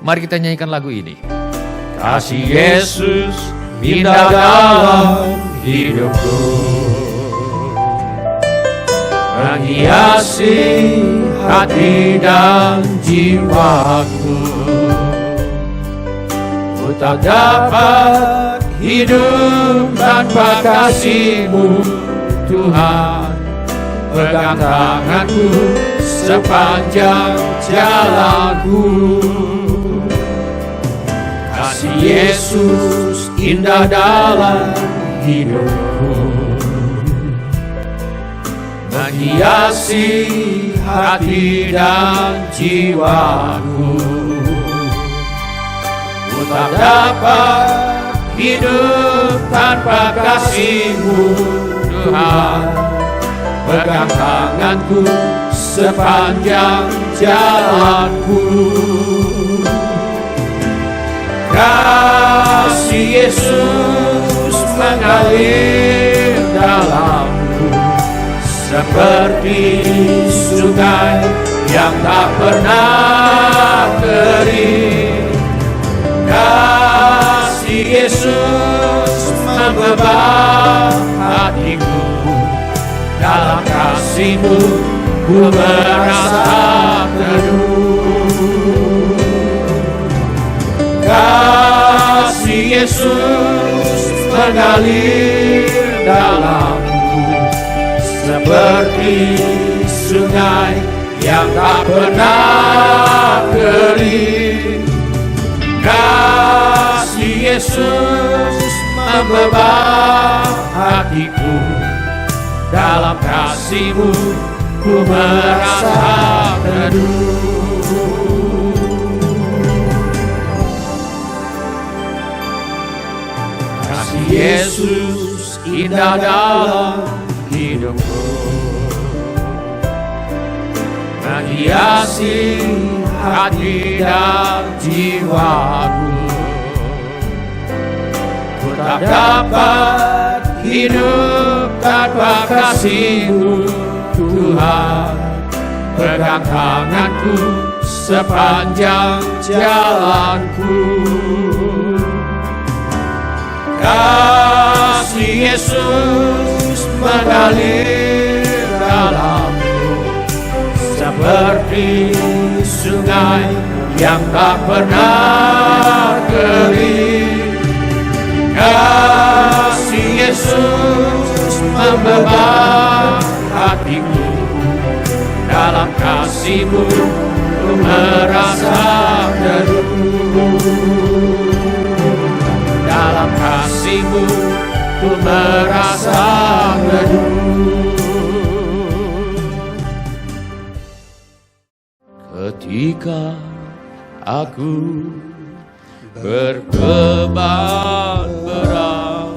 Mari kita nyanyikan lagu ini. Kasih Yesus indah dalam hidupku, menghiasi hati dan jiwaku. Ku tak dapat hidup tanpa kasih-Mu, Tuhan. Pegang tanganku sepanjang jalanku. Kasih Yesus indah dalam hidupku, menghiasi hati dan jiwaku. Ku tak dapat hidup tanpa kasih-Mu, Tuhan. Pegang tanganku sepanjang jalanku. Kasih Yesus mengalir dalamku, seperti sungai yang tak pernah kering. Kasih Yesus membebat hatiku, dalam kasih-Mu ku merasa teduh. Kasih Yesus mengalir dalamku, seperti sungai yang tak pernah kering. Kasih Yesus membebas hatiku, dalam kasih-Mu ku merasa teduh. Kasih Yesus indah dalam hidupku, menghiasi hati dan jiwaku. Ku tak dapat hidup tanpa kasih-Mu, Tuhan. Pegang tanganku sepanjang jalanku. Kasih Yesus mengalir dalamku, seperti sungai yang tak pernah kering. Kasih Yesus membebas hatiku, dalam kasih-Mu ku merasa teduh. Dalam kasih-Mu ku merasa teduh. Ketika aku berbeban berat,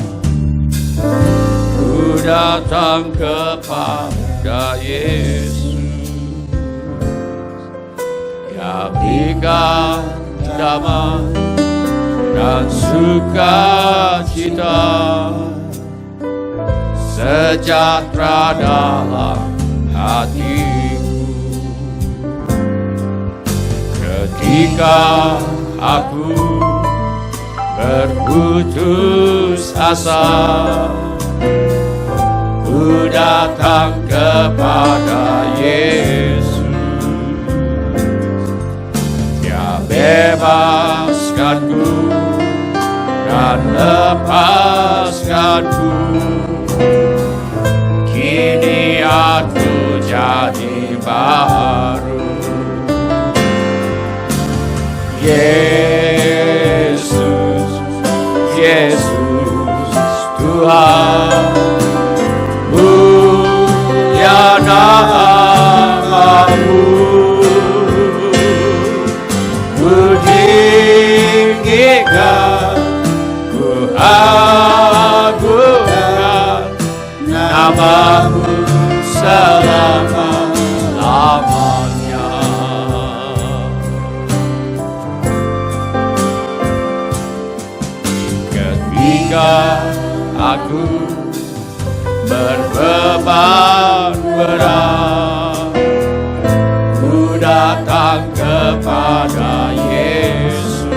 ku datang kepada Yesus yang berikan damai dan sukacita, sejahtera dalam hatiku. Ketika aku berputus asa, ku datang kepada Yesus. Dia bebaskanku dan lepaskanku. Kini aku jadi baru. Yesus, Yesus Tuhan, mulia nama-Mu. Ku tinggikan, ku agungkan nama-Mu selama-lamanya. Ketika aku berbeban berat, ku datang kepada Yesus.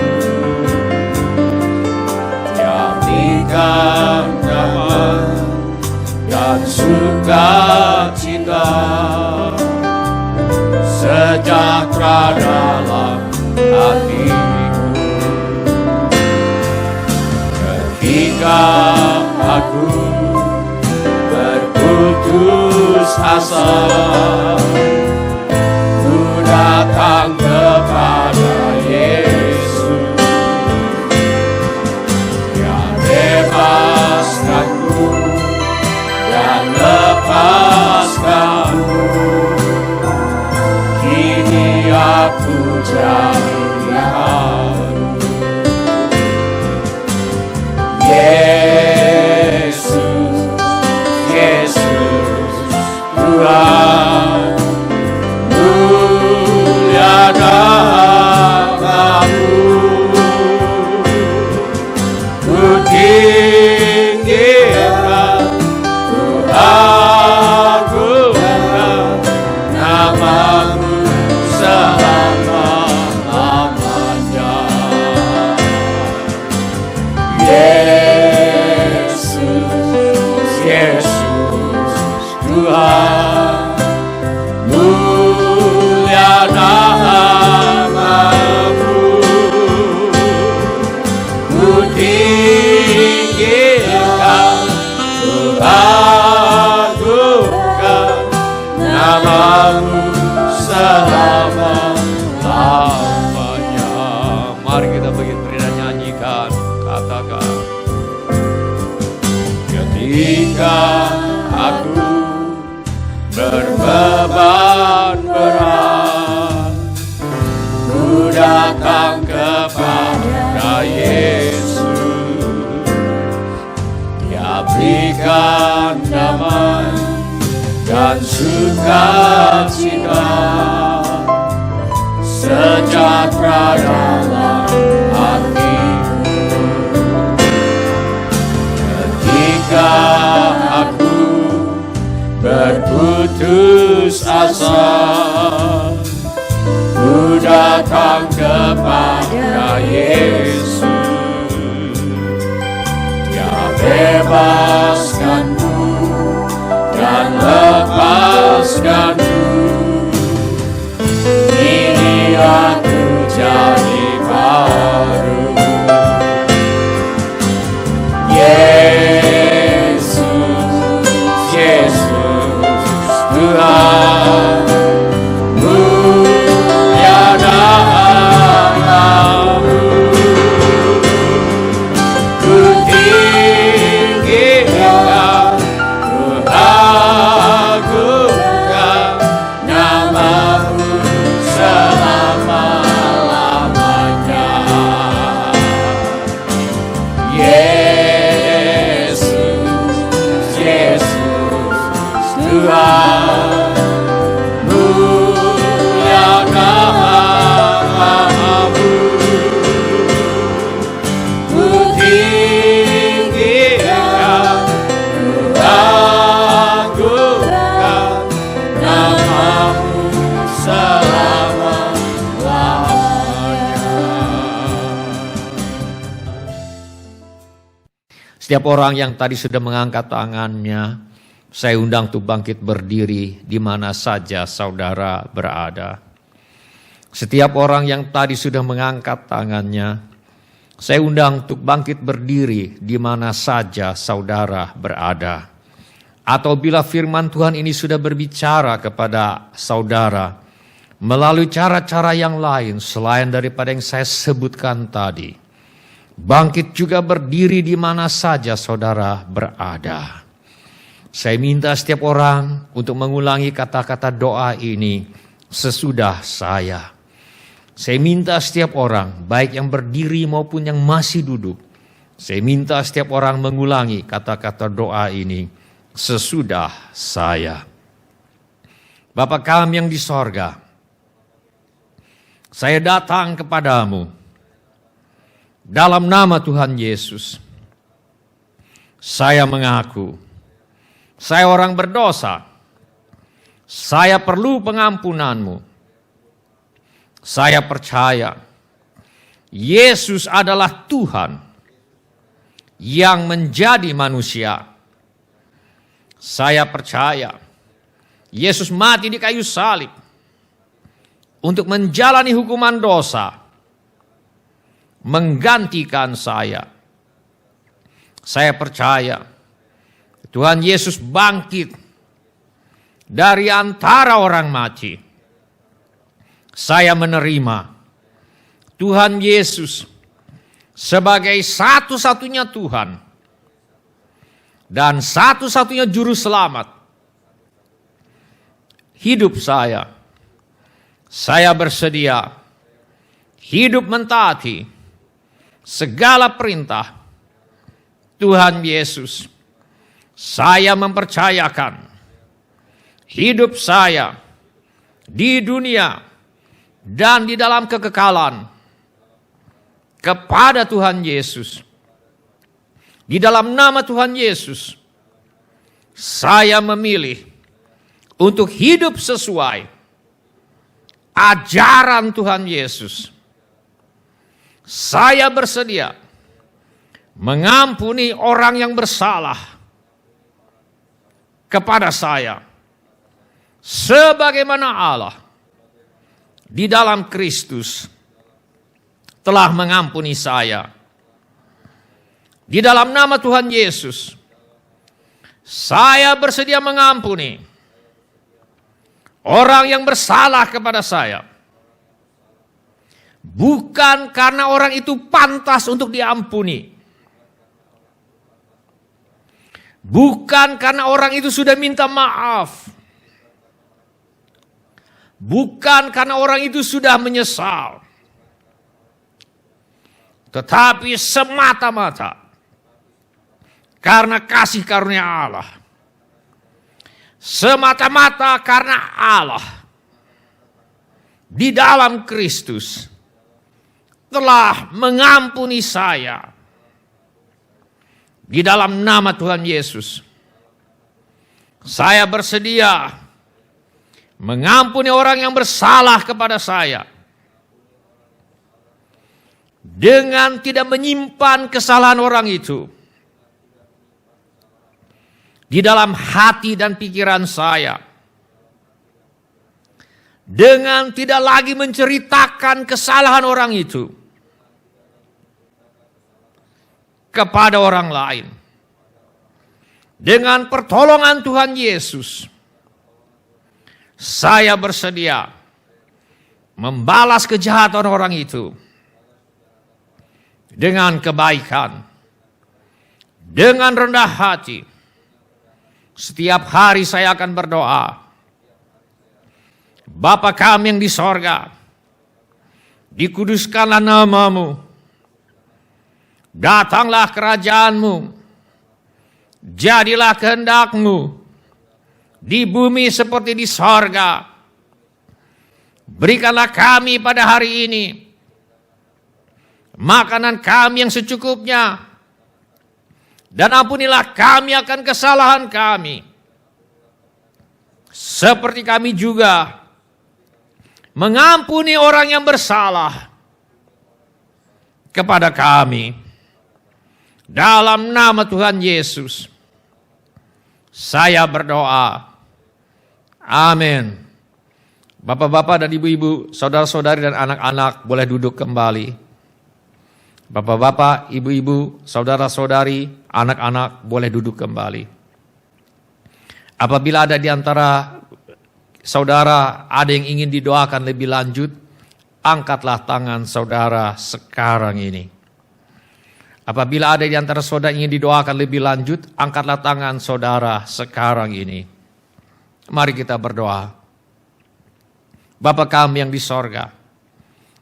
Dia berikan damai dan sukacita, sejahtera dalam hatiku. Ketika aku berputus asa, ku datang kepada Yesus. Dia bebaskanku dan lepaskanku. Kini aku jadi baru. Yesus, Yesus Tuhan, Mari kita begitu dan nyanyikan, katakan. Ketika aku berbeban berat, ku datang kepada Yesus. Dia berikan damai dan sukacita, sejahtera dalam hatiku. Ketika aku berputus asa, ku datang kepada Yesus. Dia bebaskanku dan lepaskanku. Kini aku jadi baru. Yesus, Yesus, Tuhan, mulia namamu. Ku tinggikan, ku agungkan namamu selama-lamanya. Yesus, Yesus, Tuhan, mulia namamu. Ku tinggikan, ku agungkan namamu selama-lamanya. Setiap orang yang tadi sudah mengangkat tangannya, saya undang untuk bangkit berdiri di mana saja saudara berada. Setiap orang yang tadi sudah mengangkat tangannya, saya undang untuk bangkit berdiri di mana saja saudara berada. Atau bila firman Tuhan ini sudah berbicara kepada saudara melalui cara-cara yang lain selain daripada yang saya sebutkan tadi, bangkit juga berdiri di mana saja saudara berada. Saya minta setiap orang untuk mengulangi kata-kata doa ini sesudah saya. Saya minta setiap orang, baik yang berdiri maupun yang masih duduk, saya minta setiap orang mengulangi kata-kata doa ini sesudah saya. Bapa kami yang di sorga, saya datang kepadamu dalam nama Tuhan Yesus. Saya mengaku saya orang berdosa. Saya perlu pengampunanmu. Saya percaya Yesus adalah Tuhan yang menjadi manusia. Saya percaya Yesus mati di kayu salib untuk menjalani hukuman dosa, menggantikan saya. Saya percaya Tuhan Yesus bangkit dari antara orang mati. Saya menerima Tuhan Yesus sebagai satu-satunya Tuhan dan satu-satunya juru selamat hidup saya. Saya bersedia hidup mentaati segala perintah Tuhan Yesus. Saya mempercayakan hidup saya di dunia dan di dalam kekekalan kepada Tuhan Yesus. Di dalam nama Tuhan Yesus, saya memilih untuk hidup sesuai ajaran Tuhan Yesus. Saya bersedia mengampuni orang yang bersalah kepada saya, sebagaimana Allah di dalam Kristus telah mengampuni saya. Di dalam nama Tuhan Yesus, saya bersedia mengampuni orang yang bersalah kepada saya. Bukan karena orang itu pantas untuk diampuni. Bukan karena orang itu sudah minta maaf. Bukan karena orang itu sudah menyesal. Tetapi semata-mata karena kasih karunia Allah. Semata-mata karena Allah di dalam Kristus telah mengampuni saya. Di dalam nama Tuhan Yesus, saya bersedia mengampuni orang yang bersalah kepada saya dengan tidak menyimpan kesalahan orang itu di dalam hati dan pikiran saya, dengan tidak lagi menceritakan kesalahan orang itu kepada orang lain. Dengan pertolongan Tuhan Yesus, saya bersedia membalas kejahatan orang itu dengan kebaikan, dengan rendah hati. Setiap hari saya akan berdoa, Bapa kami yang di sorga, dikuduskanlah namamu, datanglah kerajaanmu, jadilah kehendakmu di bumi seperti di sorga. Berikanlah kami pada hari ini makanan kami yang secukupnya, dan ampunilah kami akan kesalahan kami, seperti kami juga mengampuni orang yang bersalah kepada kami. Dalam nama Tuhan Yesus, saya berdoa. Amin. Bapak-bapak dan ibu-ibu, saudara-saudari dan anak-anak boleh duduk kembali. Bapak-bapak, ibu-ibu, saudara-saudari, anak-anak boleh duduk kembali. Apabila ada di antara saudara ada yang ingin didoakan lebih lanjut, angkatlah tangan saudara sekarang ini. Apabila ada di antara saudara yang ingin didoakan lebih lanjut, angkatlah tangan saudara sekarang ini. Mari kita berdoa. Bapa kami yang di sorga,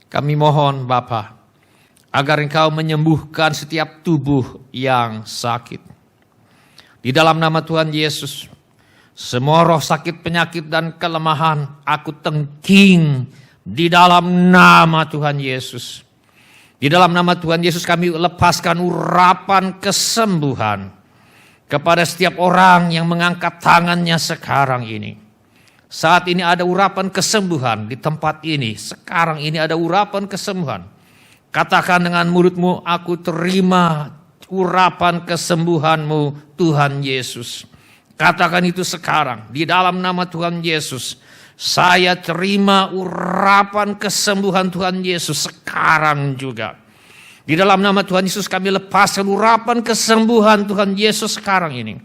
kami mohon Bapa, agar Engkau menyembuhkan setiap tubuh yang sakit. Di dalam nama Tuhan Yesus, semua roh sakit, penyakit, dan kelemahan aku tengking di dalam nama Tuhan Yesus. Di dalam nama Tuhan Yesus kami lepaskan urapan kesembuhan kepada setiap orang yang mengangkat tangannya sekarang ini. Saat ini ada urapan kesembuhan di tempat ini. Sekarang ini ada urapan kesembuhan. Katakan dengan mulutmu, aku terima urapan kesembuhanmu Tuhan Yesus. Katakan itu sekarang di dalam nama Tuhan Yesus. Saya terima urapan kesembuhan Tuhan Yesus sekarang juga. Di dalam nama Tuhan Yesus kami lepaskan urapan kesembuhan Tuhan Yesus sekarang ini.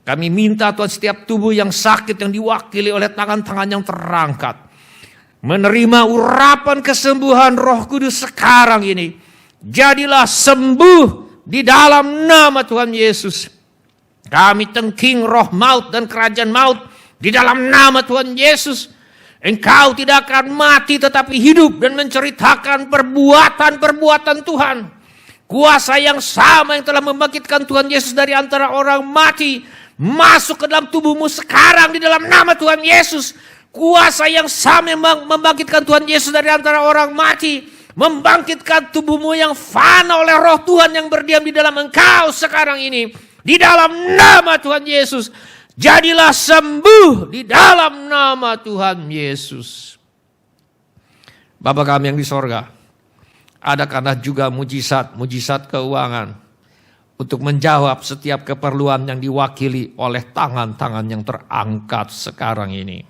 Kami minta Tuhan setiap tubuh yang sakit yang diwakili oleh tangan-tangan yang terangkat, menerima urapan kesembuhan Roh Kudus sekarang ini. Jadilah sembuh di dalam nama Tuhan Yesus. Kami tengking roh maut dan kerajaan maut di dalam nama Tuhan Yesus. Engkau tidak akan mati tetapi hidup dan menceritakan perbuatan-perbuatan Tuhan. Kuasa yang sama yang telah membangkitkan Tuhan Yesus dari antara orang mati masuk ke dalam tubuhmu sekarang di dalam nama Tuhan Yesus. Kuasa yang sama yang membangkitkan Tuhan Yesus dari antara orang mati, membangkitkan tubuhmu yang fana oleh roh Tuhan yang berdiam di dalam engkau sekarang ini. Di dalam nama Tuhan Yesus, jadilah sembuh di dalam nama Tuhan Yesus. Bapa kami yang di sorga, adakanlah juga mujizat keuangan untuk menjawab setiap keperluan yang diwakili oleh tangan-tangan yang terangkat sekarang ini.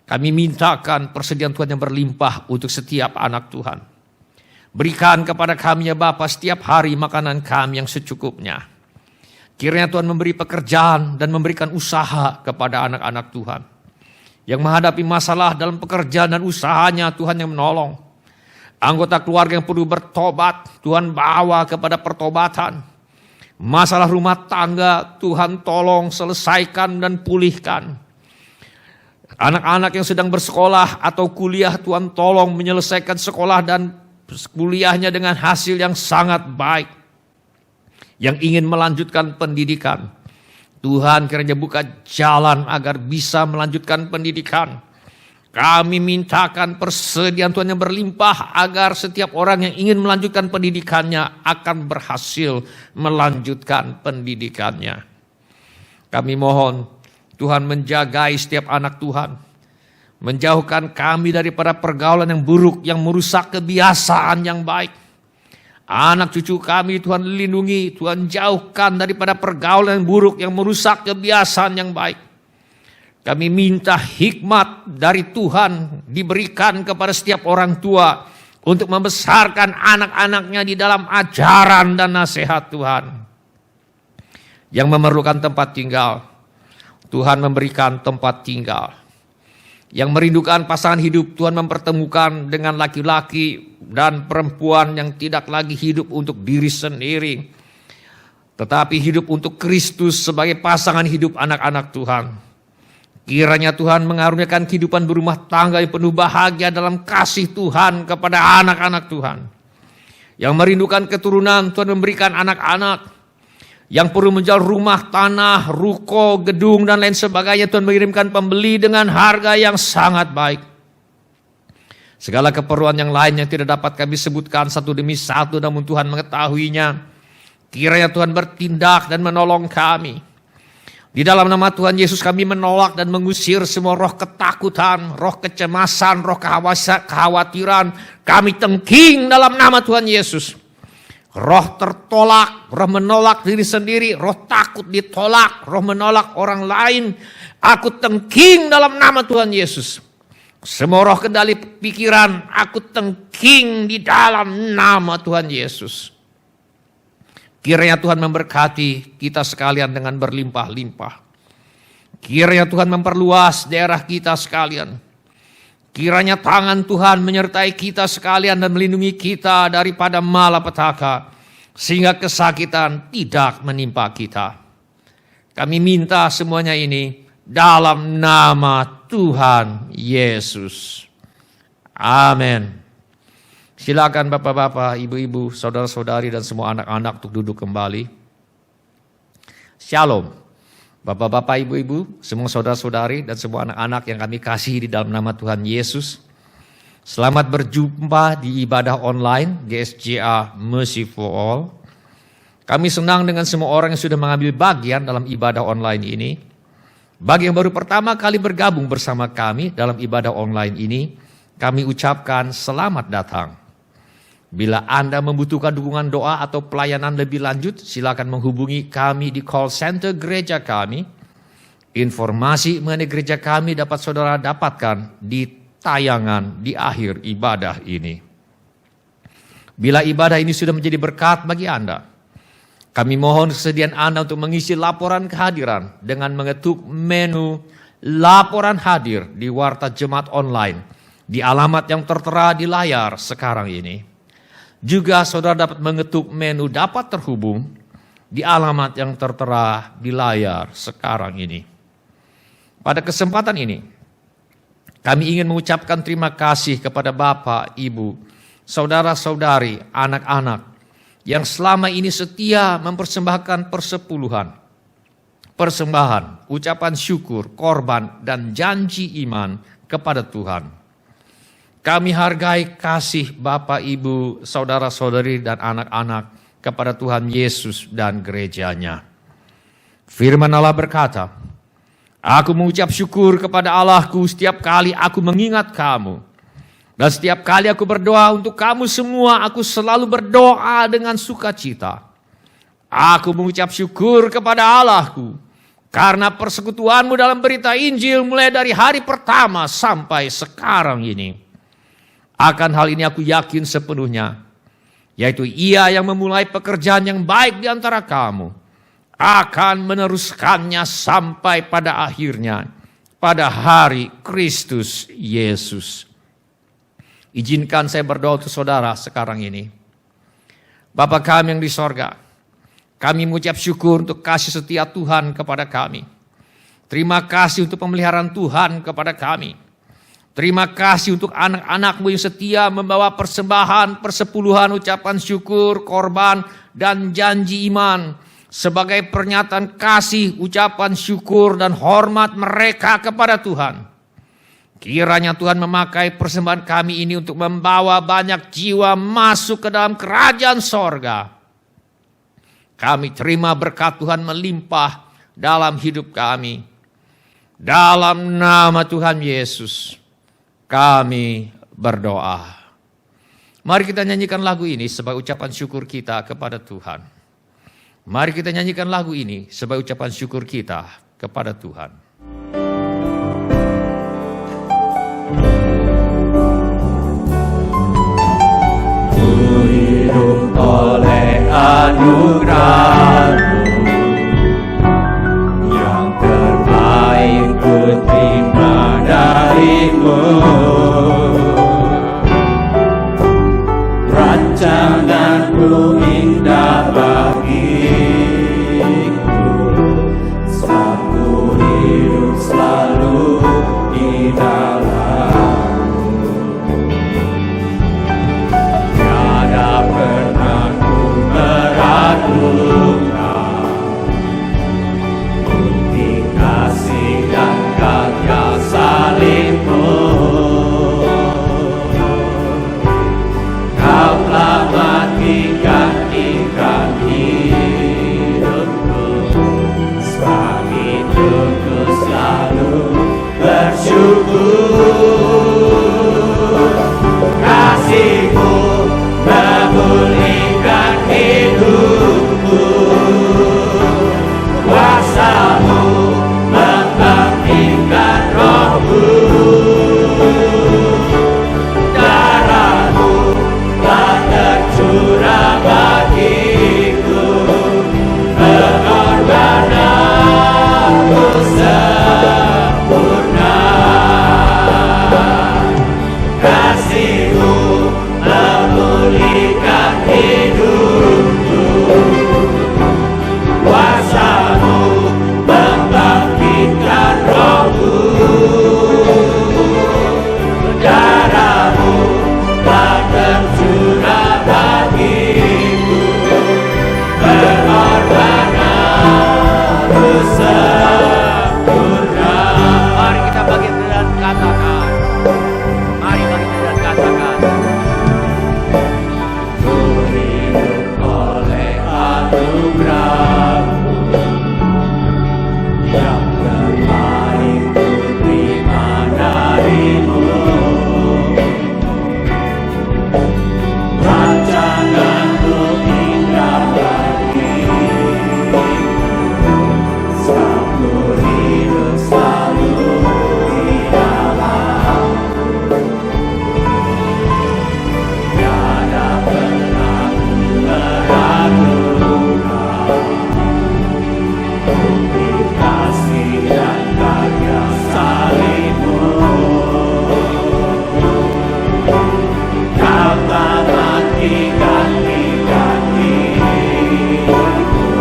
Kami mintakan persediaan Tuhan yang berlimpah untuk setiap anak Tuhan. Berikan kepada kami ya Bapa setiap hari makanan kami yang secukupnya. Kiranya Tuhan memberi pekerjaan dan memberikan usaha kepada anak-anak Tuhan. Yang menghadapi masalah dalam pekerjaan dan usahanya Tuhan yang menolong. Anggota keluarga yang perlu bertobat, Tuhan bawa kepada pertobatan. Masalah rumah tangga, Tuhan tolong selesaikan dan pulihkan. Anak-anak yang sedang bersekolah atau kuliah, Tuhan tolong menyelesaikan sekolah dan kuliahnya dengan hasil yang sangat baik. Yang ingin melanjutkan pendidikan, Tuhan kiranya buka jalan agar bisa melanjutkan pendidikan. Kami mintakan persediaan Tuhan yang berlimpah agar setiap orang yang ingin melanjutkan pendidikannya akan berhasil melanjutkan pendidikannya. Kami mohon Tuhan menjagai setiap anak Tuhan. Menjauhkan kami daripada pergaulan yang buruk yang merusak kebiasaan yang baik. Anak cucu kami Tuhan lindungi, Tuhan jauhkan daripada pergaulan yang buruk yang merusak kebiasaan yang baik. Kami minta hikmat dari Tuhan diberikan kepada setiap orang tua untuk membesarkan anak-anaknya di dalam ajaran dan nasihat Tuhan. Yang memerlukan tempat tinggal, Tuhan memberikan tempat tinggal. Yang merindukan pasangan hidup, Tuhan mempertemukan dengan laki-laki dan perempuan yang tidak lagi hidup untuk diri sendiri, tetapi hidup untuk Kristus sebagai pasangan hidup anak-anak Tuhan. Kiranya Tuhan mengaruniakan kehidupan berumah tangga yang penuh bahagia dalam kasih Tuhan kepada anak-anak Tuhan. Yang merindukan keturunan, Tuhan memberikan anak-anak. Yang perlu menjual rumah, tanah, ruko, gedung, dan lain sebagainya, Tuhan mengirimkan pembeli dengan harga yang sangat baik. Segala keperluan yang lain yang tidak dapat kami sebutkan satu demi satu, namun Tuhan mengetahuinya. Kiranya Tuhan bertindak dan menolong kami. Di dalam nama Tuhan Yesus kami menolak dan mengusir semua roh ketakutan, roh kecemasan, roh kekhawatiran. Kami tengking dalam nama Tuhan Yesus. Roh tertolak, roh menolak diri sendiri, roh takut ditolak, roh menolak orang lain. Aku tengking dalam nama Tuhan Yesus. Semua roh kendali pikiran, aku tengking di dalam nama Tuhan Yesus. Kiranya Tuhan memberkati kita sekalian dengan berlimpah-limpah. Kiranya Tuhan memperluas daerah kita sekalian. Kiranya tangan Tuhan menyertai kita sekalian dan melindungi kita daripada malapetaka, sehingga kesakitan tidak menimpa kita. Kami minta semuanya ini dalam nama Tuhan Yesus. Amin. Silakan bapak-bapak, ibu-ibu, saudara-saudari dan semua anak-anak untuk duduk kembali. Shalom. Bapak-bapak, ibu-ibu, semua saudara-saudari dan semua anak-anak yang kami kasih di dalam nama Tuhan Yesus. Selamat berjumpa di ibadah online GSJA Mercy for All. Kami senang dengan semua orang yang sudah mengambil bagian dalam ibadah online ini. Bagi yang baru pertama kali bergabung bersama kami dalam ibadah online ini, kami ucapkan selamat datang. Bila Anda membutuhkan dukungan doa atau pelayanan lebih lanjut, silakan menghubungi kami di call center gereja kami. Informasi mengenai gereja kami dapat saudara dapatkan di tayangan di akhir ibadah ini. Bila ibadah ini sudah menjadi berkat bagi Anda, kami mohon kesediaan Anda untuk mengisi laporan kehadiran dengan mengetuk menu laporan hadir di Warta Jemaat Online di alamat yang tertera di layar sekarang ini. Juga saudara dapat mengetuk menu dapat terhubung di alamat yang tertera di layar sekarang ini. Pada kesempatan ini, kami ingin mengucapkan terima kasih kepada Bapak, Ibu, saudara-saudari, anak-anak yang selama ini setia mempersembahkan persepuluhan, persembahan, ucapan syukur, korban, dan janji iman kepada Tuhan. Kami hargai kasih Bapak, Ibu, saudara-saudari, dan anak-anak kepada Tuhan Yesus dan gerejanya. Firman Allah berkata, aku mengucap syukur kepada Allahku setiap kali aku mengingat kamu. Dan setiap kali aku berdoa untuk kamu semua, aku selalu berdoa dengan sukacita. Aku mengucap syukur kepada Allahku karena persekutuanmu dalam berita Injil mulai dari hari pertama sampai sekarang ini. Akan hal ini aku yakin sepenuhnya, yaitu Ia yang memulai pekerjaan yang baik di antara kamu akan meneruskannya sampai pada akhirnya, pada hari Kristus Yesus. Izinkan saya berdoa untuk saudara sekarang ini. Bapa kami yang di sorga, kami mengucap syukur untuk kasih setia Tuhan kepada kami. Terima kasih untuk pemeliharaan Tuhan kepada kami. Terima kasih untuk anak-anak-Mu yang setia membawa persembahan, persepuluhan, ucapan syukur, korban, dan janji iman sebagai pernyataan kasih, ucapan syukur, dan hormat mereka kepada Tuhan. Kiranya Tuhan memakai persembahan kami ini untuk membawa banyak jiwa masuk ke dalam kerajaan sorga. Kami terima berkat Tuhan melimpah dalam hidup kami. Dalam nama Tuhan Yesus, kami berdoa. Mari kita nyanyikan lagu ini sebagai ucapan syukur kita kepada Tuhan. Mari kita nyanyikan lagu ini sebagai ucapan syukur kita kepada Tuhan. Hidup oleh anugerah-Mu, yang terbaik ku terima dari-Mu. Rancangan-Mu indah bagiku, satu hidup selalu di dalam. Bukti kasih dan karya salib-Mu, Kau telah matikan ikan hidupku. Sebab itu ku selalu bersyukur. Kasih-Mu memulihkan hidupku, kuasa-Mu membangkitkan rohku. Darah-Mu telah tercurah bagiku, pengorbanan-Mu sempurna. Kasih-Mu memulihkan hidupku, kuasa-Mu membangkitkan rohku. Darah-Mu telah tercurah bagiku, pengorbanan-Mu sempurna. Mari kita bagi dan katakan, mari bagi dan katakan. Anugerah-Mu, yang terbaik ku terima dari-Mu. Rancangan-Mu indah bagiku, satu hidup selalu di dalam. Tiada pernah meragukan bukti kasih dan karya salib-Mu. Kau telah matikan ikan hidupku.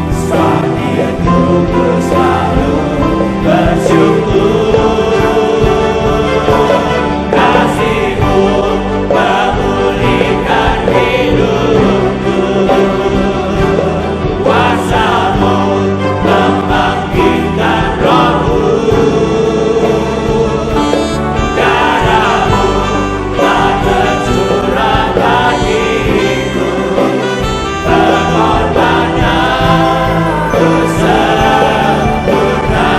Sebab itu ku selalu bersyukur. Kasih-Mu memulihkan hidupku, kuasa-Mu membangkitkan rohku. Darah-Mu telah tercurah bagiku, pengorbanan-Mu sempurna.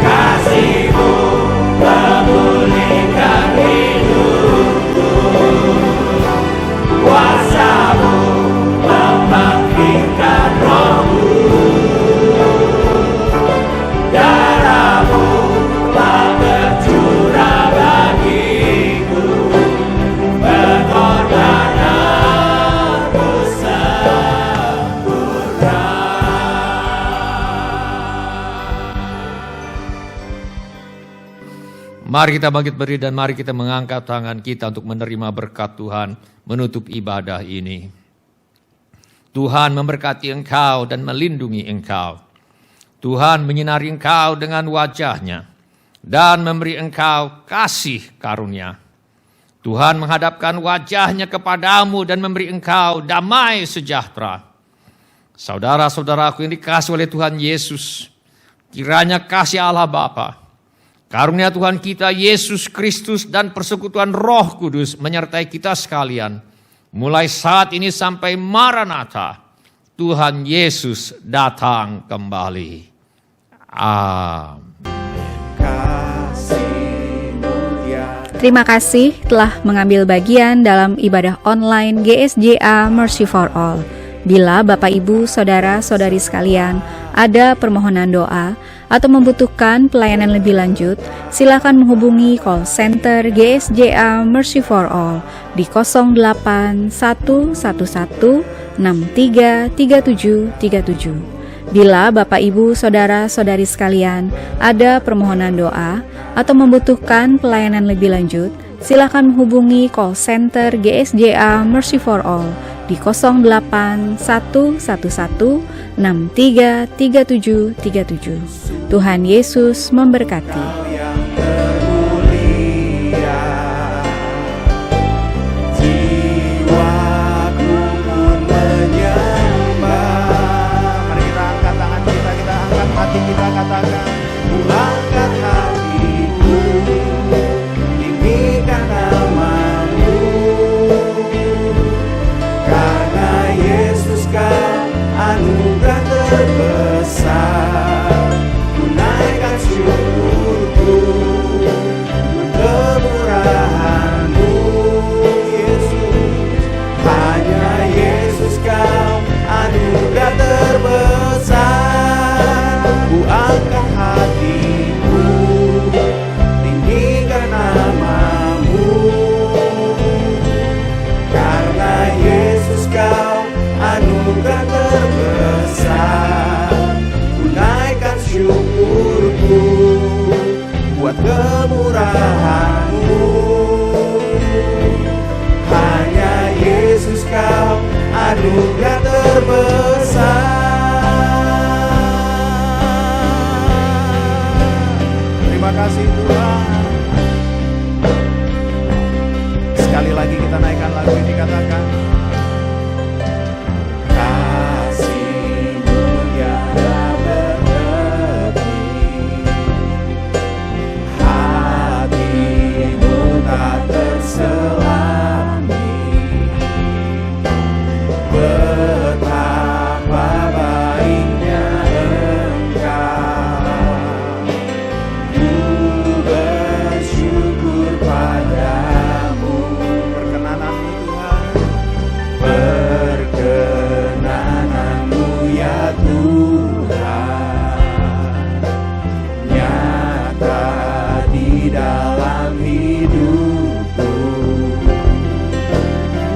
Kasih-Mu memulihkan hidupku, Mari kita bangkit berdiri dan mari kita mengangkat tangan kita untuk menerima berkat Tuhan menutup ibadah ini. Tuhan memberkati engkau dan melindungi engkau. Tuhan menyinari engkau dengan wajah-Nya dan memberi engkau kasih karunia. Tuhan menghadapkan wajah-Nya kepadamu dan memberi engkau damai sejahtera. Saudara-saudaraku yang dikasihi oleh Tuhan Yesus, kiranya kasih Allah Bapa, karunia Tuhan kita Yesus Kristus dan persekutuan Roh Kudus menyertai kita sekalian, mulai saat ini sampai Maranatha, Tuhan Yesus datang kembali. Amin. Terima kasih telah mengambil bagian dalam ibadah online GSJA Mercy for All. Bila Bapak, Ibu, Saudara-saudari sekalian ada permohonan doa atau membutuhkan pelayanan lebih lanjut, silakan menghubungi call center GSJA Mercy for All di 08111633737. Bila Bapak, Ibu, Saudara-saudari sekalian ada permohonan doa atau membutuhkan pelayanan lebih lanjut, silakan menghubungi call center GSJA Mercy for All di 08111633737. Tuhan Yesus memberkati. Kita katakan, angkat hatiku, tinggikan nama-Mu, karena Yesus Kau anugerah terbesar. Ku naikkan syukurku, kemurahan-Mu, Yesus. Hanya Yesus Kau anugerah terbesar. Ku angkat hatiku, tinggikan nama-Mu, karena Yesus Kau anugerah terbesar. Ku naikkan syukurku buat kemurahan-Mu. Hanya Yesus Kau anugerah terbesar. Terima kasih Tuhan. Sekali lagi kita naikkan lagu ini, katakan, kasih-Mu tiada berhenti, hati-Mu tak terselami, betapa baiknya Engkau. Bersyukur padamu, perkenanan-Mu Tuhan, perkenanan-Mu ya Tuhan, nyata di dalam hidupku.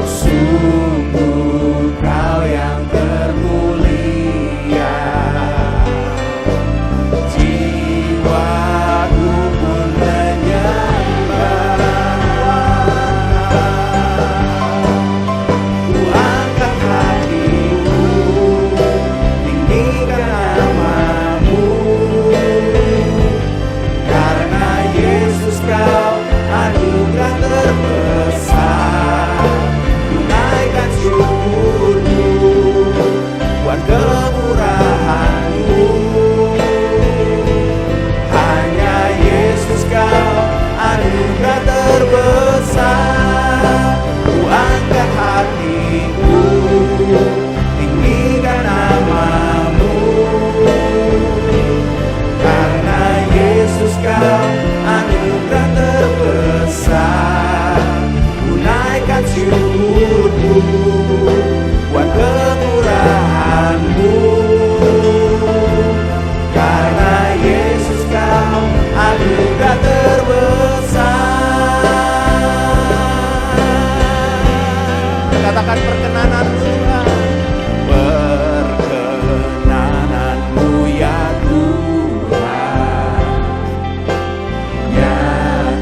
Sungguh Kau yang termulia, jiwaku pun menyembah. Ku angkat hatiku, tinggikan nama-Mu, karena Yesus Kau anugerah terbesar. Ku naikkan syukurku buat kemurahan-Mu. Hanya Yesus Kau anugerah terbesar. Ku angkat hatiku, tinggikan nama-Mu, karena Yesus Kau anugerah terbesar. Ku naikkan syukurku buat kemurahan-Mu, karena Yesus Kau anugerah terbesar. Katakan perkenanan-Mu Tuhan, perkenanan-Mu ya Tuhan, nyata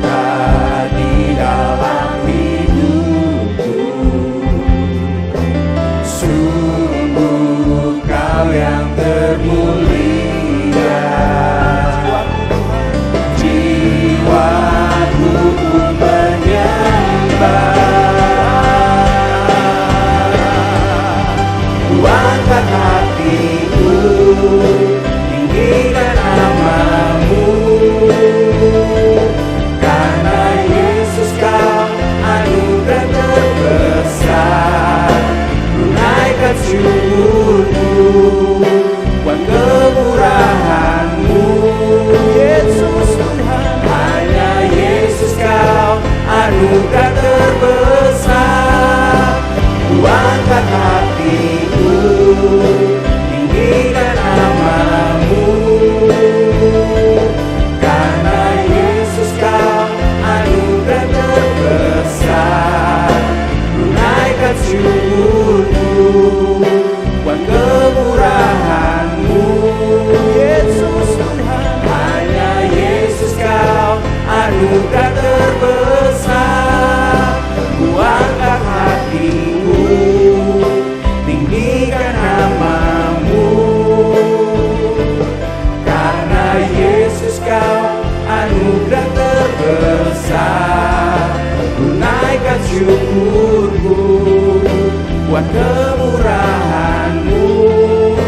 Yesus kau anugerah terbesar. Ku naikkan syukurku buat kemurahan-Mu,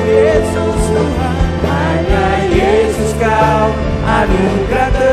Yesus Tuhan. Hanya Yesus kau anugerah terbesar.